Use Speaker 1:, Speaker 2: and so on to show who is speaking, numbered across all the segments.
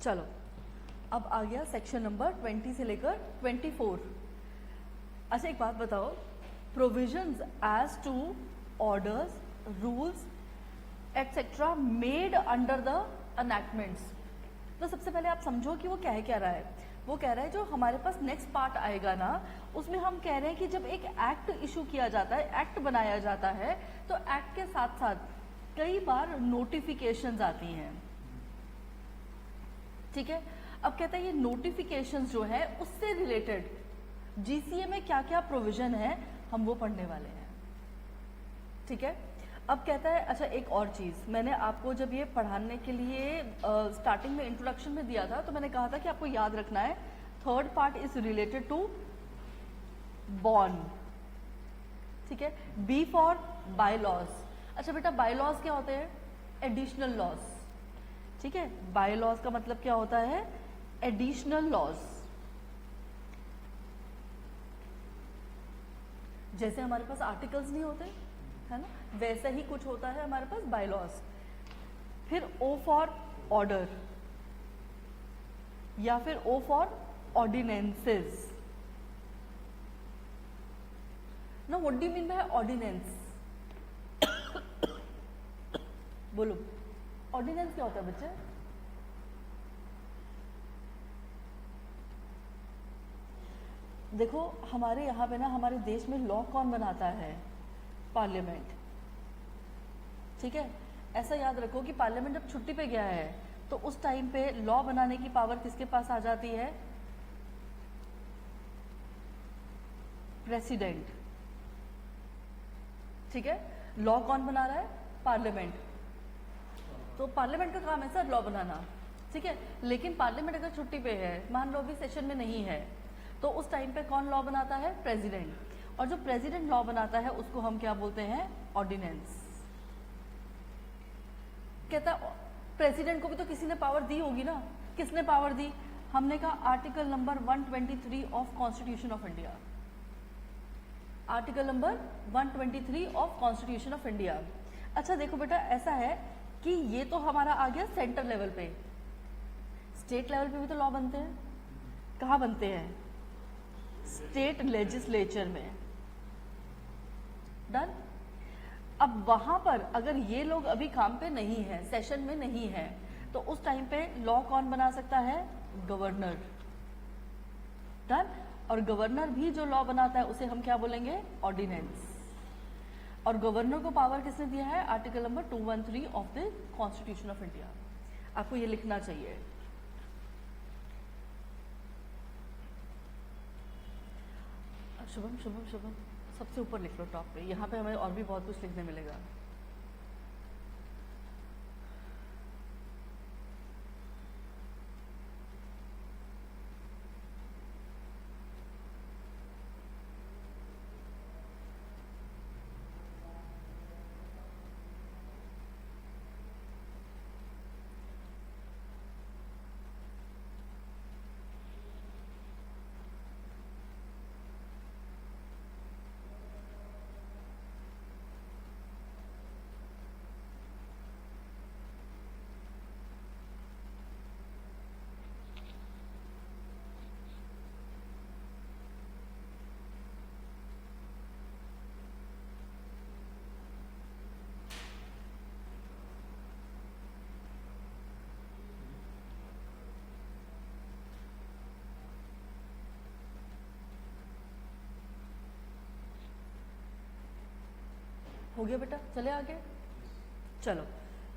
Speaker 1: चलो अब आ गया सेक्शन नंबर 20 से लेकर 24। अच्छा एक बात बताओ, provisions as to orders, rules etcetera made under the enactments. तो सबसे पहले आप समझो कि वो कह रहा है। वो कह रहा है जो हमारे पास नेक्स्ट पार्ट आएगा ना, उसमें हम कह रहे हैं कि जब एक एक्ट इशू किया जाता है, एक्ट बनाया जाता है, तो एक्ट के साथ साथ कई बार नोटिफिकेशंस आती हैं। ठीक है, अब कहता है ये नोटिफिकेशंस जो है उससे रिलेटेड जीसीए में क्या क्या प्रोविजन है हम वो पढ़ने वाले हैं। ठीक है, अब कहता है अच्छा एक और चीज, मैंने आपको जब ये पढ़ाने के लिए स्टार्टिंग में इंट्रोडक्शन में दिया था तो मैंने कहा था कि आपको याद रखना है third part is related to born. ठीक है, बी फॉर बाय लॉज। अच्छा बेटा बाय लॉज क्या होते हैं? Additional laws. ठीक है, बाय लॉज का मतलब क्या होता है? Additional laws. जैसे हमारे पास आर्टिकल्स नहीं होते है ना, वैसा ही कुछ होता है हमारे पास बाय लॉज। फिर ओ फॉर ऑर्डर या फिर ओ फॉर ऑर्डिनेंसेस। ना what do you mean by ordinance? बोलो ऑर्डिनेंस क्या होता है बच्चे? देखो हमारे यहाँ पे ना, हमारे देश में लॉ कौन बनाता है? पार्लियामेंट। ठीक है, ऐसा याद रखो कि पार्लियामेंट जब छुट्टी पे गया है तो उस टाइम पे लॉ बनाने की पावर किसके पास आ जाती है? प्रेसिडेंट। ठीक है, लॉ कौन बना रहा है? पार्लियामेंट। तो पार्लियामेंट का काम है सर लॉ बनाना। ठीक है, लेकिन पार्लियामेंट अगर छुट्टी पे है, मान लो अभी सेशन में नहीं है, तो उस टाइम पे कौन लॉ बनाता है? प्रेसिडेंट। और जो प्रेसिडेंट लॉ बनाता है उसको हम क्या बोलते हैं? ऑर्डिनेंस। कहता प्रेसिडेंट को भी तो किसी ने पावर दी होगी ना, किसने पावर दी? हमने कहा article number 123 of constitution of India. Article number 123 of constitution of India. अच्छा देखो बेटा ऐसा है कि ये तो हमारा आ गया सेंटर लेवल पे। स्टेट लेवल पे भी तो लॉ बनते हैं। कहाँ बनते हैं? स्टेट लेजिस्लेचर में। डन। अब वहां पर अगर ये लोग अभी काम पे नहीं है, सेशन में नहीं है, तो उस टाइम पे लॉ कौन बना सकता है? गवर्नर। डन। और गवर्नर भी जो लॉ बनाता है उसे हम क्या बोलेंगे? ऑर्डिनेंस। और गवर्नर को पावर किसने दिया है? Article number 213 of the constitution of India. आपको ये लिखना चाहिए। शुभम शुभम शुभम सबसे ऊपर लिख लो टॉप पे, यहाँ पे हमें और भी बहुत कुछ लिखने मिलेगा। हो गया बेटा, चले आगे। चलो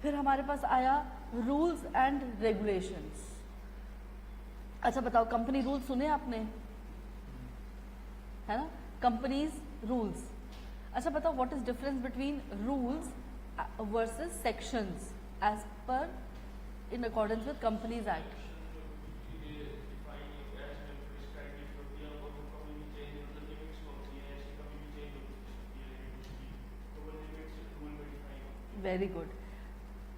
Speaker 1: फिर हमारे पास आया रूल्स एंड रेगुलेशंस। अच्छा बताओ कंपनी रूल्स सुने आपने? है ना, कंपनीज रूल्स। अच्छा बताओ what is difference between rules versus sections as per in accordance with companies act? Very good.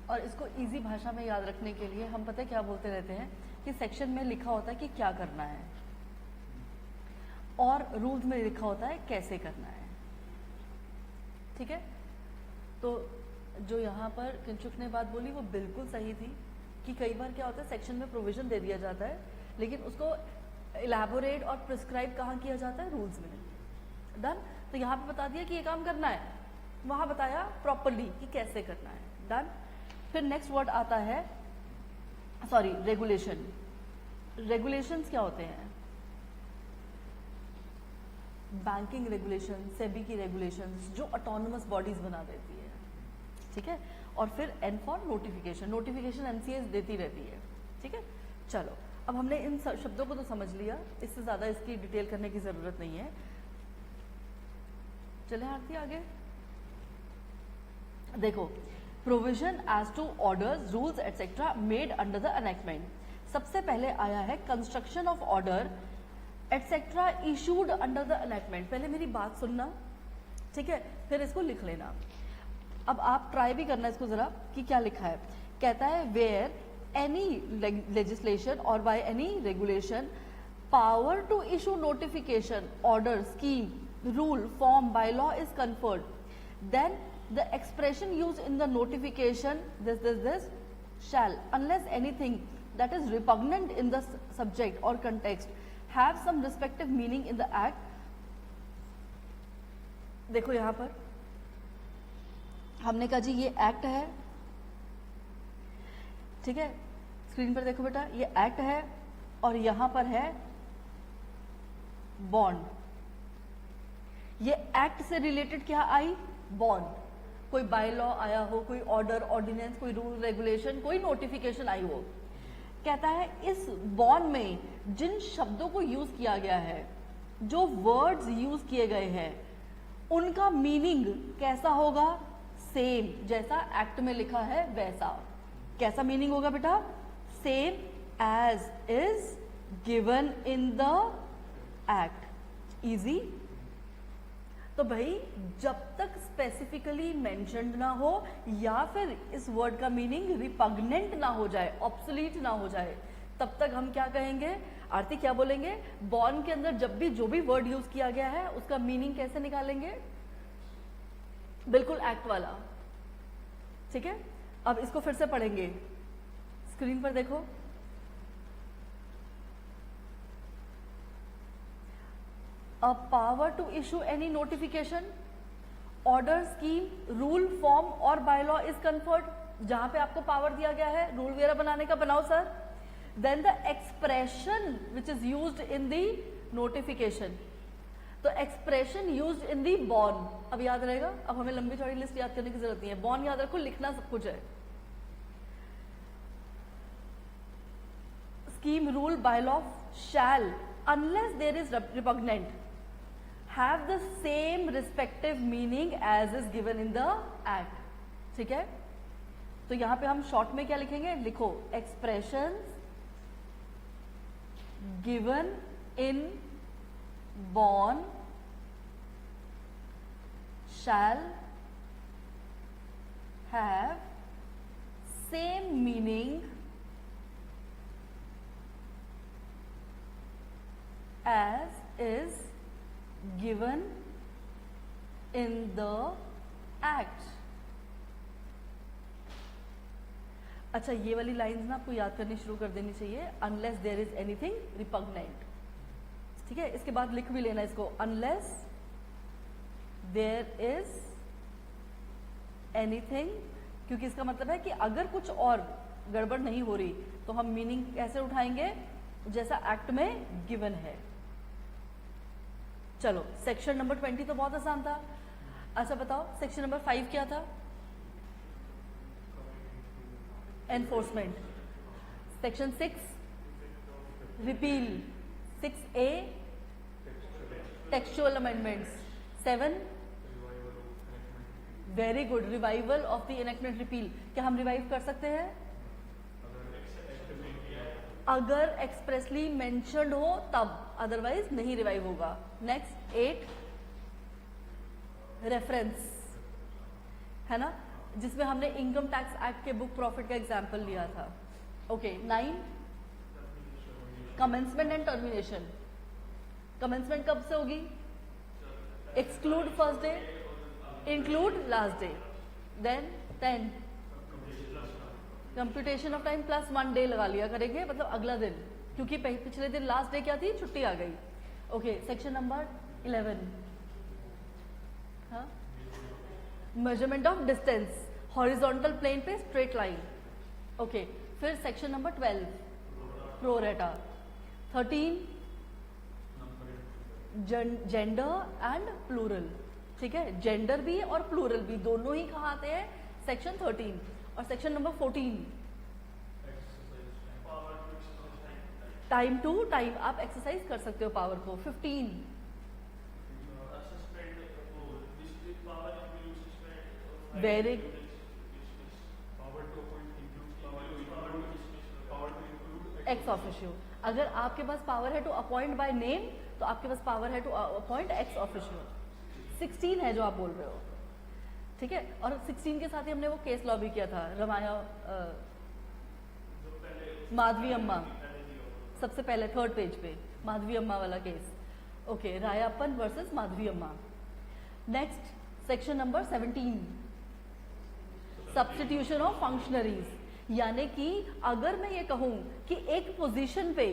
Speaker 1: और इसको इजी भाषा में याद रखने के लिए हम पता है क्या बोलते रहते हैं कि सेक्शन में लिखा होता है कि क्या करना है और रूल्स में लिखा होता है कैसे करना है। ठीक है, तो जो यहाँ पर किंचुक ने बात बोली वो बिल्कुल सही थी कि कई बार क्या होता है सेक्शन में प्रोविजन दे दिया जाता है लेकिन उसको इलेबोरेट और प्रिस्क्राइब कहाँ किया जाता है, रूल्स में। डन। तो यहाँ पे बता दिया कि ये काम करना है, वहाँ बताया प्रॉपरली कि कैसे करना है। डन। फिर नेक्स्ट वर्ड आता है रेगुलेशन। रेगुलेशंस क्या होते हैं? बैंकिंग रेगुलेशन, सेबी की रेगुलेशंस जो ऑटोनोमस बॉडीज बना देती है, ठीक है। और फिर N for notification, notification NCS देती रहती है, ठीक है। चलो, अब हमने इन शब्दों को तो समझ लिया, इससे ज्यादा इसकी डिटेल करने की जरूरत नहीं है। चले आरती आगे। देखो, provision as to orders, rules etcetera made under the enactment. सबसे पहले आया है construction of order etcetera issued under the enactment. पहले मेरी बात सुनना, ठीक है, फिर इसको लिख लेना। अब आप ट्राई भी करना इसको जरा कि क्या लिखा है। कहता है where any legislation or by any regulation power to issue notification, order, scheme, rule, form, bylaw is conferred, then the expression used in the notification this shall, unless anything that is repugnant in the subject or context have some respective meaning in the act। देखो यहां पर हमने कहा जी ये act है, ठीक है, screen पर देखो बेटा, ये एक्ट है और यहां पर है बॉन्ड। ये एक्ट से रिलेटेड क्या आई? बॉन्ड। कोई बाय लॉ आया हो, कोई ऑर्डर, ऑर्डिनेंस, कोई रूल रेगुलेशन, कोई नोटिफिकेशन आई हो। कहता है इस बॉन्ड में जिन शब्दों को यूज किया गया है, जो वर्ड्स यूज किए गए हैं, उनका मीनिंग कैसा होगा? सेम, जैसा एक्ट में लिखा है वैसा। कैसा मीनिंग होगा बेटा? Same as is given in the act. Easy. तो भाई जब तक स्पेसिफिकली मेंशन्ड ना हो या फिर इस वर्ड का मीनिंग रिपग्नेंट ना हो जाए, ऑब्सोलीट ना हो जाए, तब तक हम क्या कहेंगे? आरती क्या बोलेंगे? बॉन्ड के अंदर जब भी जो भी वर्ड यूज किया गया है उसका मीनिंग कैसे निकालेंगे? बिल्कुल एक्ट वाला, ठीक है। अब इसको फिर से पढ़ेंगे, स्क्रीन पर देखो। A power to issue any notification, order, scheme, rule, form और bylaw is conferred। जहां पे आपको पावर दिया गया है रूल वगैरह बनाने का, बनाओ sir. Then the expression which is used in the notification, तो expression used in the bond, अब याद रहेगा। अब हमें लंबी चौड़ी लिस्ट याद करने की जरूरत नहीं है, बॉन्ड याद रखो, लिखना सब कुछ है। Scheme, rule, bylaw shall, unless there is repugnant, have the same respective meaning as is given in the act। ठीक है, तो यहां पे हम शॉर्ट में क्या लिखेंगे? लिखो expressions given in bond shall have same meaning as is given in the act। अच्छा, ये वाली लाइंस ना आपको याद करनी शुरू कर देनी चाहिए। Unless there is anything repugnant, ठीक है। इसके बाद लिख भी लेना इसको, अनलेस देयर इज एनीथिंग, क्योंकि इसका मतलब है कि अगर कुछ और गड़बड़ नहीं हो रही तो हम मीनिंग कैसे उठाएंगे? जैसा एक्ट में गिवन है। चलो, सेक्शन नंबर 20 तो बहुत आसान था। अच्छा बताओ, सेक्शन नंबर 5 क्या था? Enforcement. Section 6 repeal, 6A textual amendments, 7 very good, revival of the enactment repeal. क्या हम रिवाइव कर सकते हैं? अगर एक्सप्रेसली मेंशन्ड हो तब, अदरवाइज नहीं रिवाइव होगा। नेक्स्ट 8 रेफरेंस, है ना, जिसमें हमने इनकम टैक्स एक्ट के बुक प्रॉफिट का एग्जाम्पल लिया था। Okay, 9 commencement and termination. Commencement कब से होगी? Exclude first day, include last day. Then 10 computation of time plus 1 day लगा लिया करेंगे, मतलब अगला दिन, क्योंकि पिछले दिन लास्ट डे क्या थी, छुट्टी आ गई। ओके, सेक्शन नंबर 11, हाँ, measurement of distance, horizontal plane पे स्ट्रेट लाइन। ओके, फिर section number 12, pro rata. 13, gender and plural. ठीक है, जेंडर भी और प्लूरल भी दोनों ही कहाँ आते हैं, सेक्शन 13। और section number 14, time to time, आप एक्सरसाइज कर सकते हो पावर को। 15, वेरी एक्स ऑफिशियो। अगर आपके पास पावर है टू अपॉइंट बाय नेम, तो आपके पास पावर है टू अपॉइंट एक्स ऑफिशियो। 16 है जो आप बोल रहे हो, ठीक है। और 16 के साथ ही हमने वो केस लॉ भी किया था, रमाया माधवी अम्मा, सबसे पहले 3rd पेज पे माधवी अम्मा वाला केस। ओके, रायापन वर्सेस माधवी अम्मा। Next section number 17, substitution of functionaries. यानी कि अगर मैं ये कहूं कि एक पोजीशन पे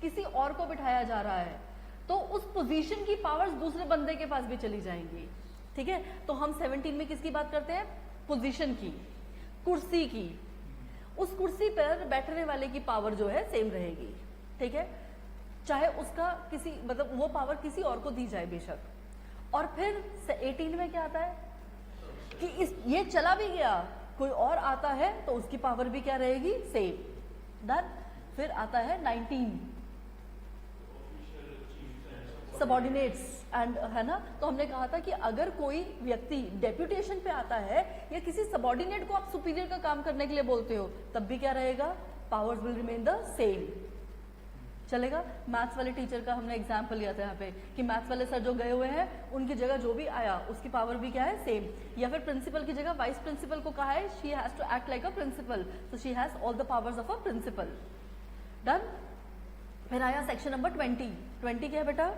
Speaker 1: किसी और को बिठाया जा रहा है, तो उस पोजीशन की पावर्स दूसरे बंदे के पास भी चली जाएंगी। ठीक है, तो हम 17 में किसकी बात करते हैं, पोजीशन की, कुर्सी की। उस कुर्सी पर बैठने वाले की पावर जो है सेम रहेगी। ठीक है, चाहे उसका किसी मतलब वो पावर किसी और को दी जाए बेशक। और फिर 18 में क्या आता है कि ये चला भी गया, कोई और आता है तो उसकी पावर भी क्या रहेगी, सेम। डन। फिर आता है 19, सबॉर्डिनेट्स एंड, है ना। तो हमने कहा था कि अगर कोई व्यक्ति डेप्यूटेशन पे आता है या किसी सबॉर्डिनेट को आप सुपीरियर का काम करने के लिए बोलते हो, तब भी क्या रहेगा, powers will remain the same. चलेगा। मैथ्स वाले टीचर का हमने एग्जाम्पल लिया था यहाँ पे कि मैथ्स वाले सर जो गए हुए हैं, उनकी जगह जो भी आया उसकी पावर भी क्या है, सेम। या फिर प्रिंसिपल की जगह वाइस प्रिंसिपल को कहा है she has to act like a principal, so she has all the powers of a principal. Done. फिर आया सेक्शन नंबर 20। 20 क्या है बेटा,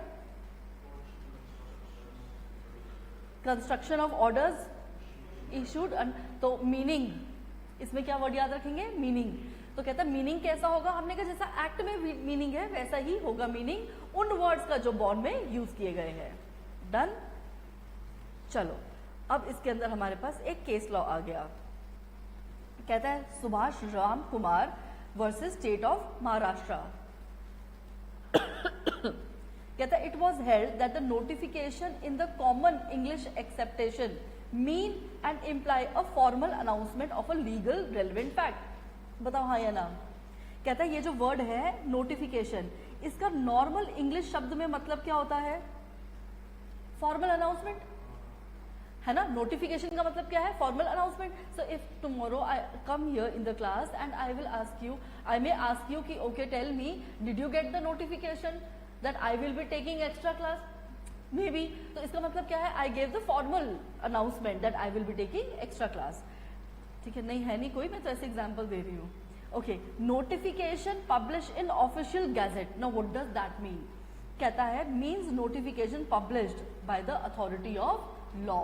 Speaker 1: कंस्ट्रक्शन ऑफ ऑर्डर्स इशूड। तो मीनिंग, इसमें क्या वर्ड याद रखेंगे, मीनिंग। तो कहता है मीनिंग कैसा होगा, हमने कहा जैसा एक्ट में मीनिंग है वैसा ही होगा मीनिंग उन वर्ड्स का जो बॉन्ड में यूज किए गए हैं। डन। चलो, अब इसके अंदर हमारे पास एक केस लॉ आ गया। कहता है Subhash Ram Kumar versus state of Maharashtra. कहता है it was held that the notification in the common English acceptation mean and imply a formal announcement of a legal relevant fact. बताओ हाँ या ना। कहता है ये जो वर्ड है नोटिफिकेशन, इसका नॉर्मल इंग्लिश शब्द में मतलब क्या होता है, फॉर्मल अनाउंसमेंट, है ना। नोटिफिकेशन का मतलब क्या है, formal announcement. So if tomorrow I come here in the class and I will ask you, I may ask you कि okay tell me did you get the notification that I will be taking extra class, maybe. तो इसका मतलब क्या है, आई गेव द फॉर्मल अनाउंसमेंट दैट I will be taking extra क्लास। ठीक है, नहीं है नहीं कोई, मैं तो ऐसे एग्जाम्पल दे रही हूँ। Okay, notification publish in official gadget. Now what does that mean. कहता है means notification published by the authority of law.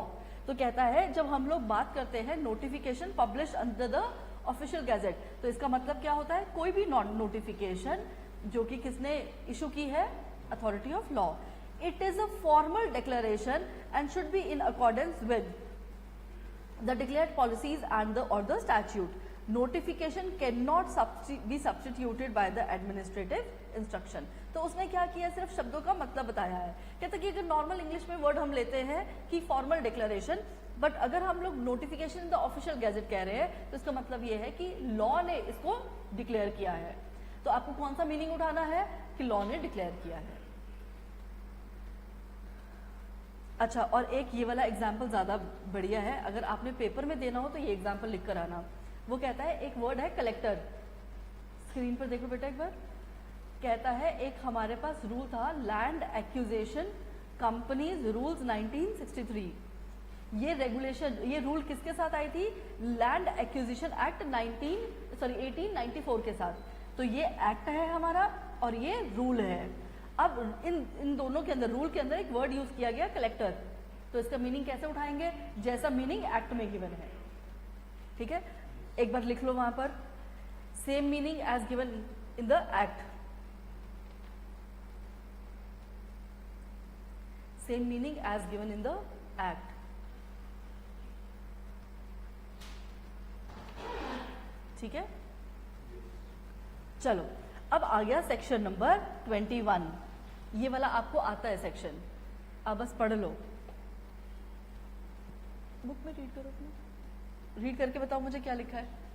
Speaker 1: तो कहता है जब हम लोग बात करते हैं notification publish under the official gadget, तो इसका मतलब क्या होता है, कोई भी नोटिफिकेशन जो कि किसने इशू की है, authority of law. It is a formal declaration and should be in accordance with the declared policies and the statute. Notification cannot be substituted by the administrative instruction. तो उसने क्या किया, सिर्फ शब्दों का मतलब बताया है। कहता कि अगर नॉर्मल इंग्लिश में वर्ड हम लेते हैं कि फॉर्मल डिक्लेरेशन, बट अगर हम लोग notification in the official gadget कह रहे हैं तो इसका मतलब ये है कि लॉ ने इसको डिक्लेयर किया है। तो आपको कौन सा मीनिंग उठाना है कि लॉ ने डिक्लेयर किया है। अच्छा, और एक ये वाला एग्जाम्पल ज़्यादा बढ़िया है, अगर आपने पेपर में देना हो तो ये एग्जाम्पल लिख कर आना। वो कहता है एक वर्ड है कलेक्टर, स्क्रीन पर देखो बेटा एक बार। कहता है एक हमारे पास रूल था लैंड एक्यूजेशन कंपनीज रूल्स 1963। ये रेगुलेशन, ये रूल किसके साथ आई थी, लैंड एक्यूजिशन एक्ट 1894 के साथ। तो ये एक्ट है हमारा और ये रूल है। अब इन दोनों के अंदर, रूल के अंदर एक वर्ड यूज किया गया कलेक्टर, तो इसका मीनिंग कैसे उठाएंगे, जैसा मीनिंग एक्ट में गिवन है। ठीक है, एक बार लिख लो वहां पर, same meaning as given in the act, same meaning as given in the act. ठीक है, चलो अब आ गया सेक्शन नंबर 21। ये वाला आपको आता है सेक्शन, अब बस पढ़ लो, बुक में रीड करो अपने, रीड करके बताओ मुझे क्या लिखा है।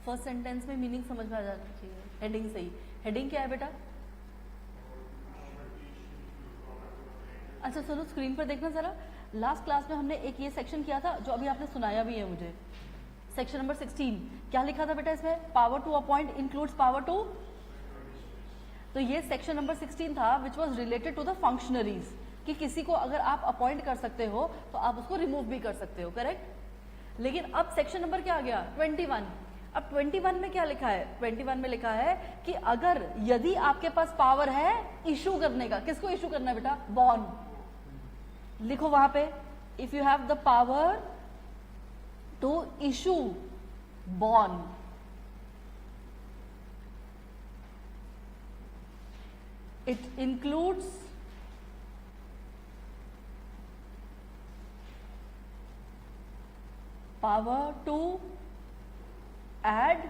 Speaker 1: फर्स्ट सेंटेंस में मीनिंग समझ में आ जाना चाहिए, हेडिंग से ही। हेडिंग क्या है बेटा? अच्छा सुनो, स्क्रीन पर देखना जरा, लास्ट क्लास में हमने एक ये सेक्शन किया था जो अभी आपने सुनाया भी है मुझे, सेक्शन नंबर 16। क्या लिखा था बेटा इसमें? Power to appoint includes power to, तो ये सेक्शन नंबर 16 था which was related to the functionaries, कि किसी को अगर आप अपॉइंट कर सकते हो तो आप उसको रिमूव भी कर सकते हो, करेक्ट। लेकिन अब सेक्शन नंबर क्या आ गया? 21। अब 21 में क्या लिखा है? 21 में लिखा है कि अगर यदि आपके पास पावर है इशू करने का, किसको इशू करना है बेटा? बॉन्ड। लिखो वहां पे, if you have the power to issue bond, it includes power to add,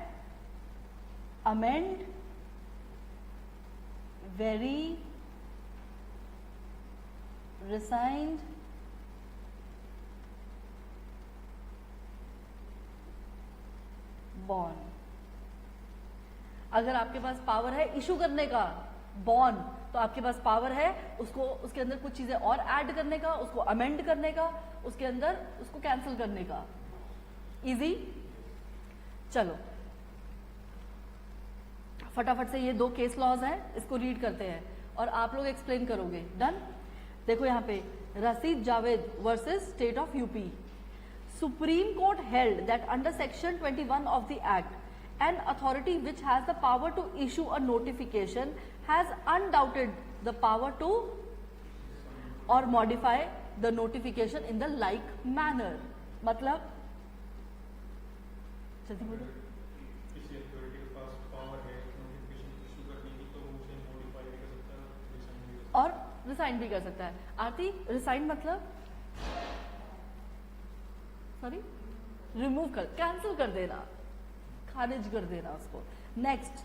Speaker 1: amend, vary, rescind, bond। अगर आपके पास पावर है इशू करने का बॉन्ड, तो आपके पास पावर है उसको, उसके अंदर कुछ चीजें और ऐड करने का, उसको अमेंड करने का, उसके अंदर उसको कैंसिल करने का। इजी? चलो फटाफट से ये दो केस लॉज हैं, इसको रीड करते हैं और आप लोग एक्सप्लेन करोगे। डन? देखो यहाँ पे, Rashid Javed versus state of UP. Supreme court held that under section 21 of the act an authority which has the power to issue a notification has undoubted the power to or modify the notification in the like manner. मतलब जल्दी बोलो।
Speaker 2: किसी authority के पास power है notification issue करने की, तो वो उसे मॉडिफाई भी कर सकता है, रिसाइन भी कर सकता है।
Speaker 1: और रिसाइन भी कर सकता है। आरती, रिसाइन मतलब सॉरी रिमूव कर, कैंसिल कर देना, खारिज कर देना उसको। Next,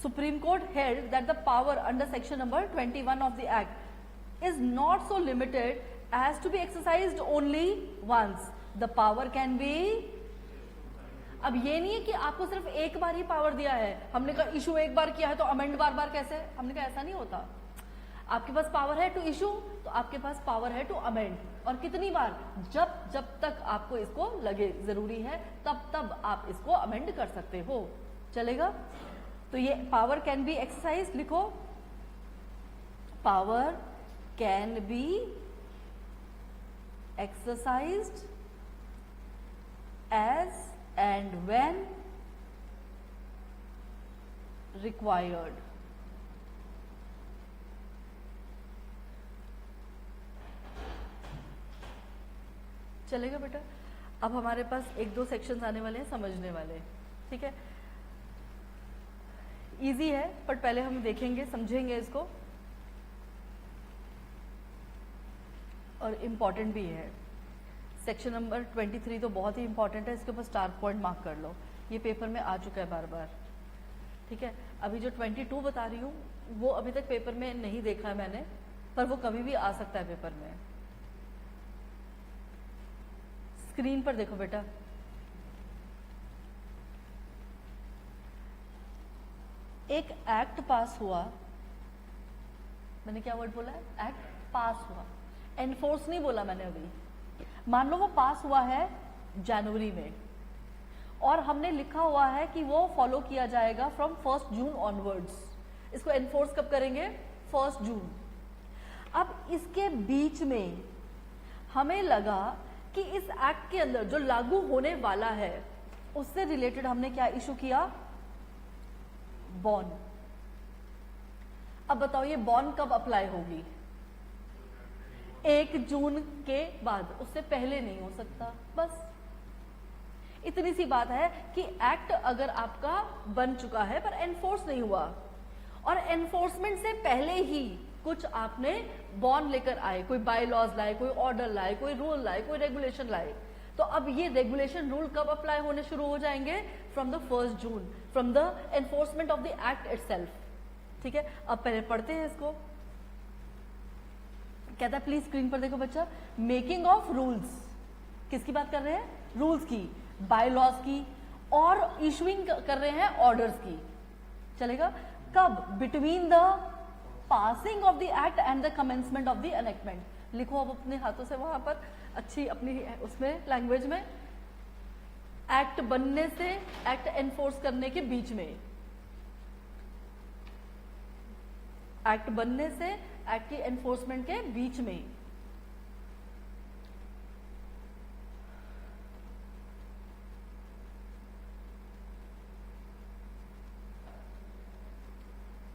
Speaker 1: supreme court held that the power under section number 21 of the act is not so limited as to be exercised only once. The power can be, अब ये नहीं है कि आपको सिर्फ एक बार ही पावर दिया है, हमने कहा इशू एक बार किया है तो अमेंड बार बार कैसे, हमने कहा ऐसा नहीं होता। आपके पास पावर है टू इशू, तो आपके पास पावर है टू अमेंड, और कितनी बार? जब जब तक आपको इसको लगे जरूरी है, तब तब आप इसको अमेंड कर सकते हो। चलेगा? तो ये पावर कैन बी एक्सरसाइज, लिखो power can be exercised as and when required। चलेगा बेटा? अब हमारे पास एक दो सेक्शंस आने वाले हैं समझने वाले, ठीक है? इजी है, पर पहले हम देखेंगे, समझेंगे इसको, और इम्पॉर्टेंट भी है। सेक्शन नंबर 23 तो बहुत ही इंपॉर्टेंट है, इसके ऊपर स्टार पॉइंट मार्क कर लो, ये पेपर में आ चुका है बार बार, ठीक है? अभी जो 22 बता रही हूँ वो अभी तक पेपर में नहीं देखा है मैंने, पर वो कभी भी आ सकता है पेपर में। स्क्रीन पर देखो बेटा, एक एक्ट पास हुआ, मैंने क्या वर्ड बोला है? एक्ट पास हुआ, एनफोर्स नहीं बोला मैंने अभी। मान लो वो पास हुआ है जनवरी में, और हमने लिखा हुआ है कि वो फॉलो किया जाएगा फ्रॉम 1 जून ऑनवर्ड्स। इसको एनफोर्स कब करेंगे? 1 जून। अब अब इसके बीच में हमें लगा कि इस एक्ट के अंदर जो लागू होने वाला है उससे रिलेटेड हमने क्या इशू किया, बॉन्ड। अब बताओ ये बॉन्ड कब अप्लाई होगी, 1 जून के बाद, उससे पहले नहीं हो सकता। बस इतनी सी बात है कि एक्ट अगर आपका बन चुका है पर एनफोर्स नहीं हुआ और एनफोर्समेंट से पहले ही कुछ आपने बॉन्ड लेकर आए, कोई बाय लॉज लाए, कोई ऑर्डर लाए, कोई रूल लाए, कोई रेगुलेशन लाए, तो अब ये रेगुलेशन रूल कब अप्लाई होने शुरू हो जाएंगे, from the 1 June, from the enforcement of the act itself. ठीक है, अब पहले पढ़ते हैं इसको। कहता है प्लीज स्क्रीन पर देखो बच्चा, मेकिंग ऑफ रूल्स, किसकी बात कर रहे हैं, रूल्स की, बाय लॉज की, और इशुइंग कर रहे हैं ऑर्डर्स की। चलेगा कब, between the passing of the act and the commencement of the enactment. लिखो अब अपने हाथों से वहां पर अच्छी अपनी उसमें लैंग्वेज में, एक्ट बनने से एक्ट एनफोर्स करने के बीच में, एक्ट बनने से एक्ट की एनफोर्समेंट के बीच में।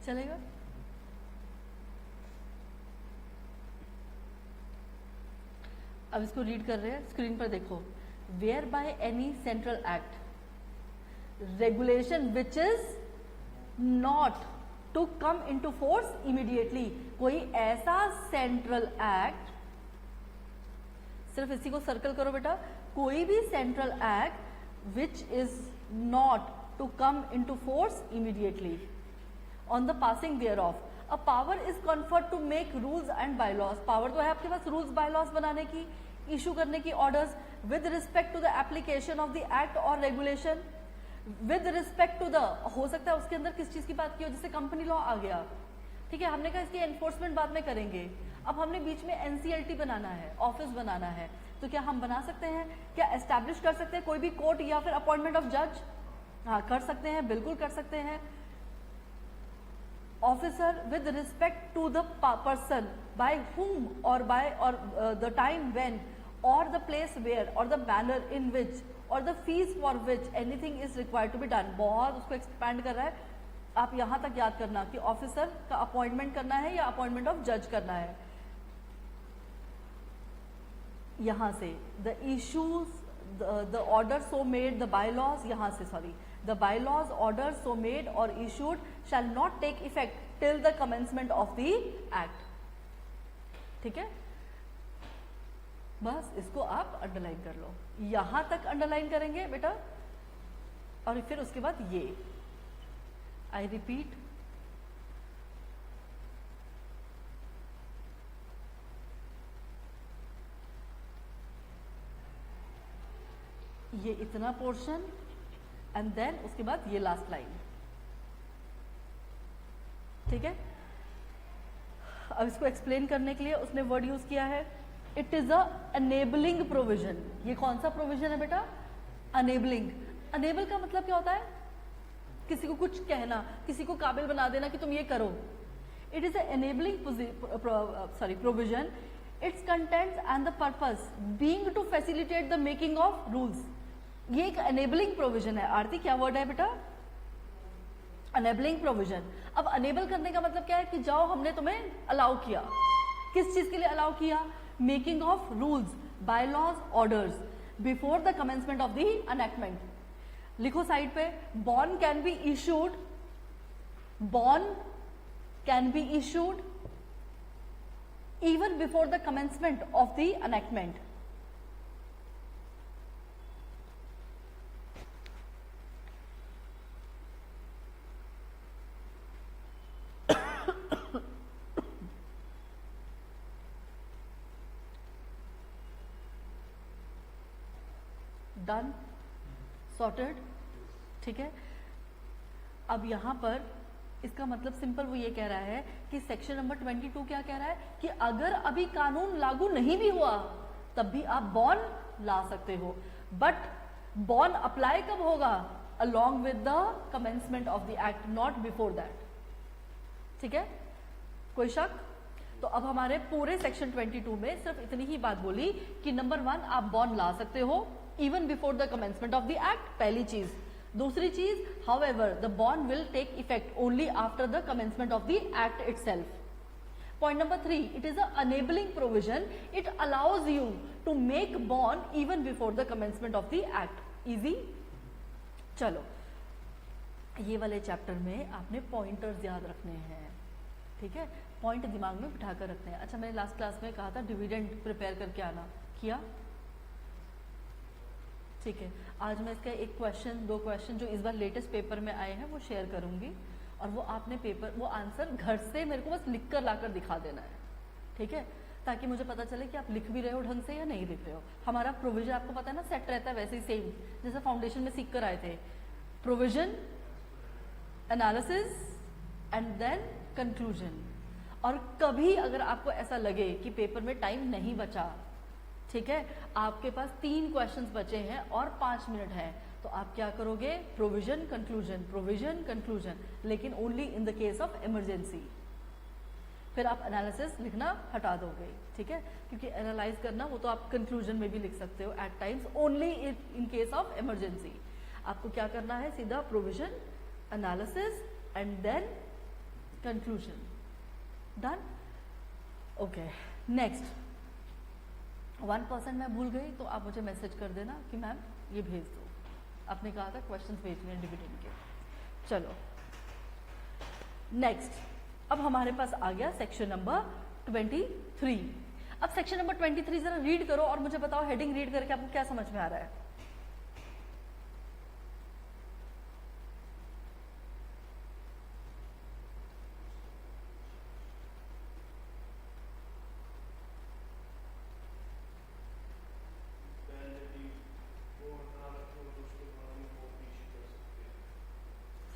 Speaker 1: चलेगा, अब इसको रीड कर रहे हैं, स्क्रीन पर देखो। Where by any central act regulation which is not to come into force immediately, कोई ऐसा सेंट्रल एक्ट, सिर्फ इसी को सर्कल करो बेटा, कोई भी central act which is not to come into force immediately on the passing thereof a power is conferred to make rules and bylaws. Power तो है आपके पास रूल्स बायलॉज बनाने की, इशू करने की orders with respect to the application of the act or regulation, with respect to the, हो सकता है उसके अंदर किस चीज की बात की हो, जैसे कंपनी लॉ आ गया। ठीक है, हमने कहा इसकी एनफोर्समेंट बाद में करेंगे, अब हमने बीच में एनसीएलटी बनाना है, ऑफिस बनाना है, तो क्या हम बना सकते हैं, क्या एस्टैब्लिश कर सकते हैं कोई भी कोर्ट या फिर अपॉइंटमेंट ऑफ जज? हाँ कर सकते हैं, बिल्कुल कर सकते हैं। officer with respect to the person by whom or by or the time when or the place where or the manner in which or the fees for which anything is required to be done। बहुत उसको expand कर रहा है, आप यहां तक याद करना कि ऑफिसर का अपॉइंटमेंट करना है या अपॉइंटमेंट ऑफ जज करना है। यहां से the issues the order so made the bylaws, यहां से sorry, the bylaws orders so made or issued shall not take effect till the commencement of the act। ठीक है, बस इसको आप अंडरलाइन कर लो, यहां तक अंडरलाइन करेंगे बेटा, और फिर उसके बाद ये आई रिपीट, ये इतना पोर्शन एंड देन उसके बाद ये लास्ट लाइन। ठीक है, अब इसको एक्सप्लेन करने के लिए उसने वर्ड यूज किया है, it is a enabling provision. ये कौन सा प्रोविजन है बेटा, अनेबलिंग। अनेबल का मतलब क्या होता है, किसी को कुछ कहना, किसी को काबिल बना देना कि तुम ये करो। It is a enabling provision, its contents and the purpose being to facilitate the making of rules. ये एक एनेबलिंग प्रोविजन है। आरती क्या वर्ड है बेटा, एनेबलिंग प्रोविजन। अब अनेबल करने का मतलब क्या है कि जाओ हमने तुम्हें अलाउ किया, किस चीज के लिए अलाउ किया, making of rules, bylaws, orders before the commencement of the enactment. लिखो साइड पे, bond can be issued, bond can be issued even before the commencement of the enactment। Done, sorted. ठीक है, अब यहां पर इसका मतलब सिंपल वो ये कह रहा है कि सेक्शन नंबर 22 क्या कह रहा है कि अगर अभी कानून लागू नहीं भी हुआ तब भी आप बॉन्ड ला सकते हो, बट बॉन्ड अप्लाई कब होगा, along with the commencement of the act, not before that. ठीक है, कोई शक? तो अब हमारे पूरे सेक्शन 22 में सिर्फ इतनी ही बात बोली कि नंबर 1 आप बॉन्ड ला सकते हो even before the commencement of the act, पहली चीज। दूसरी चीज, however the bond will take effect only after the commencement of the act itself. Point number 3, it is an enabling provision. It allows you to make bond even before the commencement of the act. Easy? चलो, ये वाले chapter में आपने pointers याद रखने हैं, ठीक है? पॉइंट दिमाग में बिठा कर रखने हैं। अच्छा, मैंने लास्ट क्लास में कहा था डिविडेंड प्रिपेयर करके आना, किया? ठीक है, आज मैं इसका एक क्वेश्चन, 2 क्वेश्चन जो इस बार लेटेस्ट पेपर में आए हैं वो शेयर करूंगी, और वो आपने पेपर, वो आंसर घर से मेरे को बस लिख कर लाकर दिखा देना है, ठीक है? ताकि मुझे पता चले कि आप लिख भी रहे हो ढंग से या नहीं लिख रहे हो। हमारा प्रोविजन आपको पता है ना, सेट रहता है वैसे ही सेम जैसे फाउंडेशन में सीख कर आए थे, provision, analysis and then conclusion. और कभी अगर आपको ऐसा लगे कि पेपर में टाइम नहीं बचा, ठीक है, आपके पास 3 क्वेश्चंस बचे हैं और 5 मिनट है, तो आप क्या करोगे? प्रोविजन कंक्लूजन, लेकिन only in the case of emergency. फिर आप एनालिसिस लिखना हटा दोगे, ठीक है, क्योंकि एनालाइज करना वो तो आप कंक्लूजन में भी लिख सकते हो at times, only in case of emergency. आपको क्या करना है? सीधा provision, analysis and then conclusion. Done? Okay, next. 1% मैं भूल गई तो आप मुझे मैसेज कर देना कि मैम ये भेज दो, आपने कहा था क्वेश्चंस भेजने हैं डिविडेंड के। चलो नेक्स्ट, अब हमारे पास आ गया सेक्शन नंबर 23। अब सेक्शन नंबर 23 जरा रीड करो और मुझे बताओ हेडिंग रीड करके आपको क्या समझ में आ रहा है?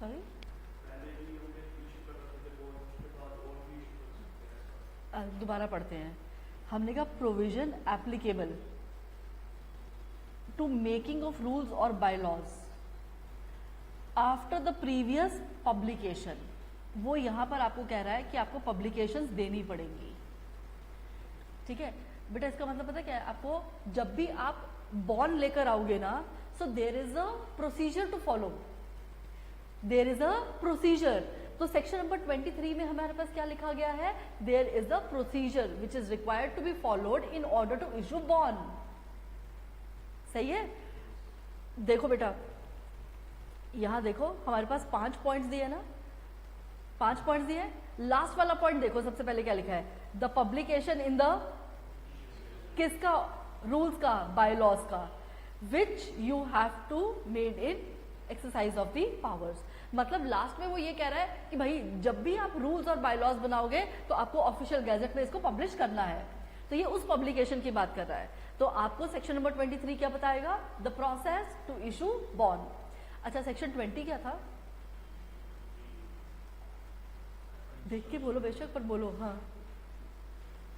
Speaker 1: सॉरी, दोबारा पढ़ते हैं। हमने कहा provision applicable to making of rules और bylaws after the previous publication. वो यहां पर आपको कह रहा है कि आपको पब्लिकेशंस देनी पड़ेंगी, ठीक है बेटा? इसका मतलब पता क्या है आपको? जब भी आप बॉन्ड लेकर आओगे ना, so there is a procedure to follow, there is a procedure. तो सेक्शन नंबर 23 में हमारे पास क्या लिखा गया है? There is a procedure which is required to be followed in order to issue bond. सही है? देखो बेटा, यहां देखो हमारे पास 5 पॉइंट्स दिए ना, 5 पॉइंट्स दिए। लास्ट वाला पॉइंट देखो, सबसे पहले क्या लिखा है? द पब्लिकेशन इन द, किसका? रूल्स का, बायलॉज का, which you have to made in exercise of the powers. मतलब लास्ट में वो ये कह रहा है कि भाई जब भी आप रूल्स और बायलॉज बनाओगे तो आपको ऑफिशियल गैजेट में इसको पब्लिश करना है। तो ये उस पब्लिकेशन की बात कर रहा है। तो आपको सेक्शन नंबर 23 क्या बताएगा? The process to issue bond. अच्छा, सेक्शन 20 क्या था? देख के बोलो बेशक, पर बोलो। हाँ,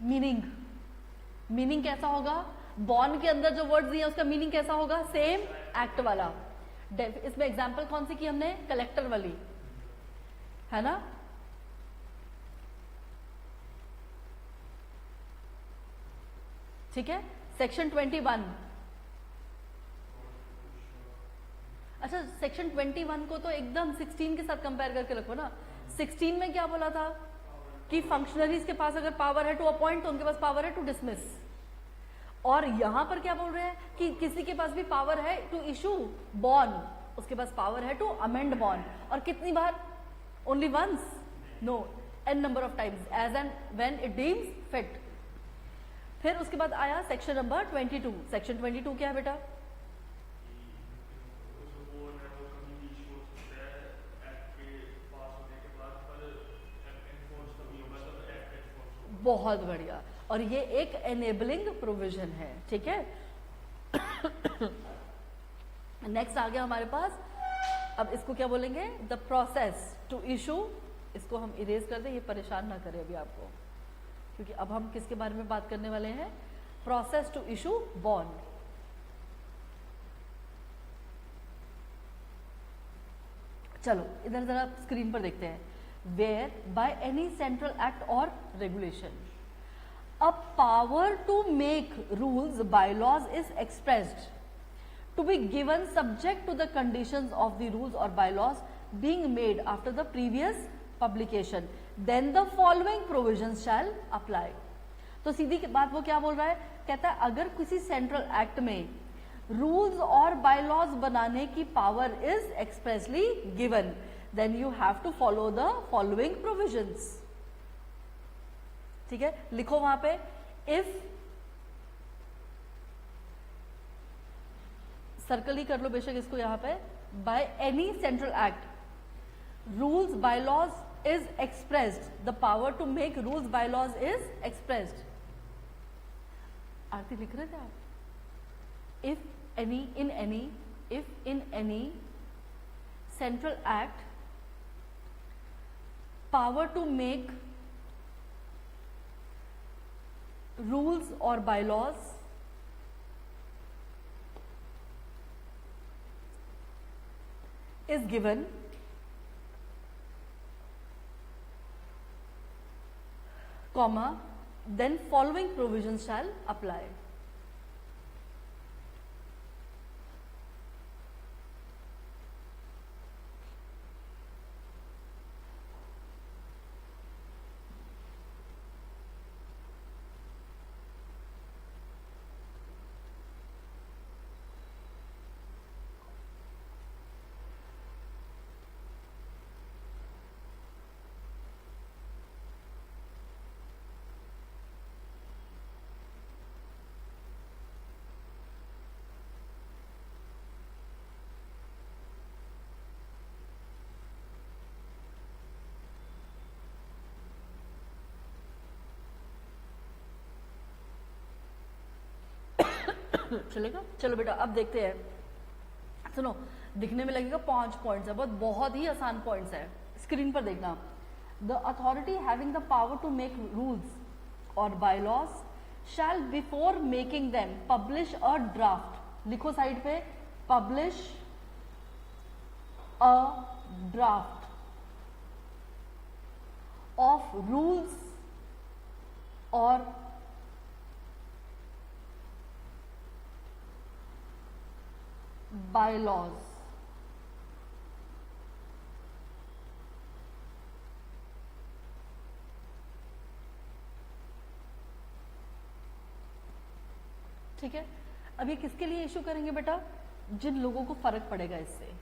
Speaker 1: मीनिंग कैसा होगा? बॉन्ड के अंदर जो वर्ड्स दिए उसका मीनिंग कैसा होगा? सेम एक्ट वाला। इसमें एग्जांपल कौन सी की हमने? कलेक्टर वाली, है ना? ठीक है। सेक्शन 21, अच्छा सेक्शन 21 को तो एकदम 16 के साथ कंपेयर करके रखो ना। 16 में क्या बोला था कि फंक्शनरीज के पास अगर पावर है टू अपॉइंट तो उनके पास पावर है टू डिसमिस। और यहां पर क्या बोल रहे हैं कि किसी के पास भी पावर है टू इशू बॉन्ड, उसके पास पावर है टू अमेंड बॉन्ड। और कितनी बार? Only once? No, n number of times, as and when it deems fit. फिर उसके बाद आया सेक्शन नंबर 22। सेक्शन 22 क्या है बेटा? बहुत बढ़िया, और ये एक एनेबलिंग प्रोविजन है, ठीक है। नेक्स्ट आ गया हमारे पास, अब इसको क्या बोलेंगे? The process to issue. इसको हम इरेज कर दें, ये परेशान ना करे अभी आपको, क्योंकि अब हम किसके बारे में बात करने वाले हैं? Process to issue bond. चलो इधर जरा स्क्रीन पर देखते हैं। Where by any central act or regulation, a power to make rules, bylaws is expressed to be given subject to the conditions of the rules or bylaws being made after the previous publication, then the following provisions shall apply. तो सीधी बात वो क्या बोल रहा है, कहता है अगर किसी सेंट्रल एक्ट में रूल्स और बायलॉज बनाने की power is expressly given, then you have to follow the following provisions. ठीक है, लिखो वहां पे, इफ, सर्कल ही कर लो बेशक इसको यहां पे, by any central act rules bylaws is expressed, the power to make rules bylaws is expressed. Aarti लिख रहे थे आप? if in any central act power to make rules or bylaws is given, comma, then following provisions shall apply. चलेगा? चलो बेटा अब देखते हैं. सुनो, दिखने में लगेगा 5 पॉइंट्स है, बहुत ही आसान पॉइंट्स है. स्क्रीन पर देखना. The authority having the power to make rules और bylaws shall before making them publish a draft. लिखो साइड पे, publish a draft of rules or bylaws. ठीक है, अब ये किसके लिए इशू करेंगे बेटा? जिन लोगों को फर्क पड़ेगा इससे,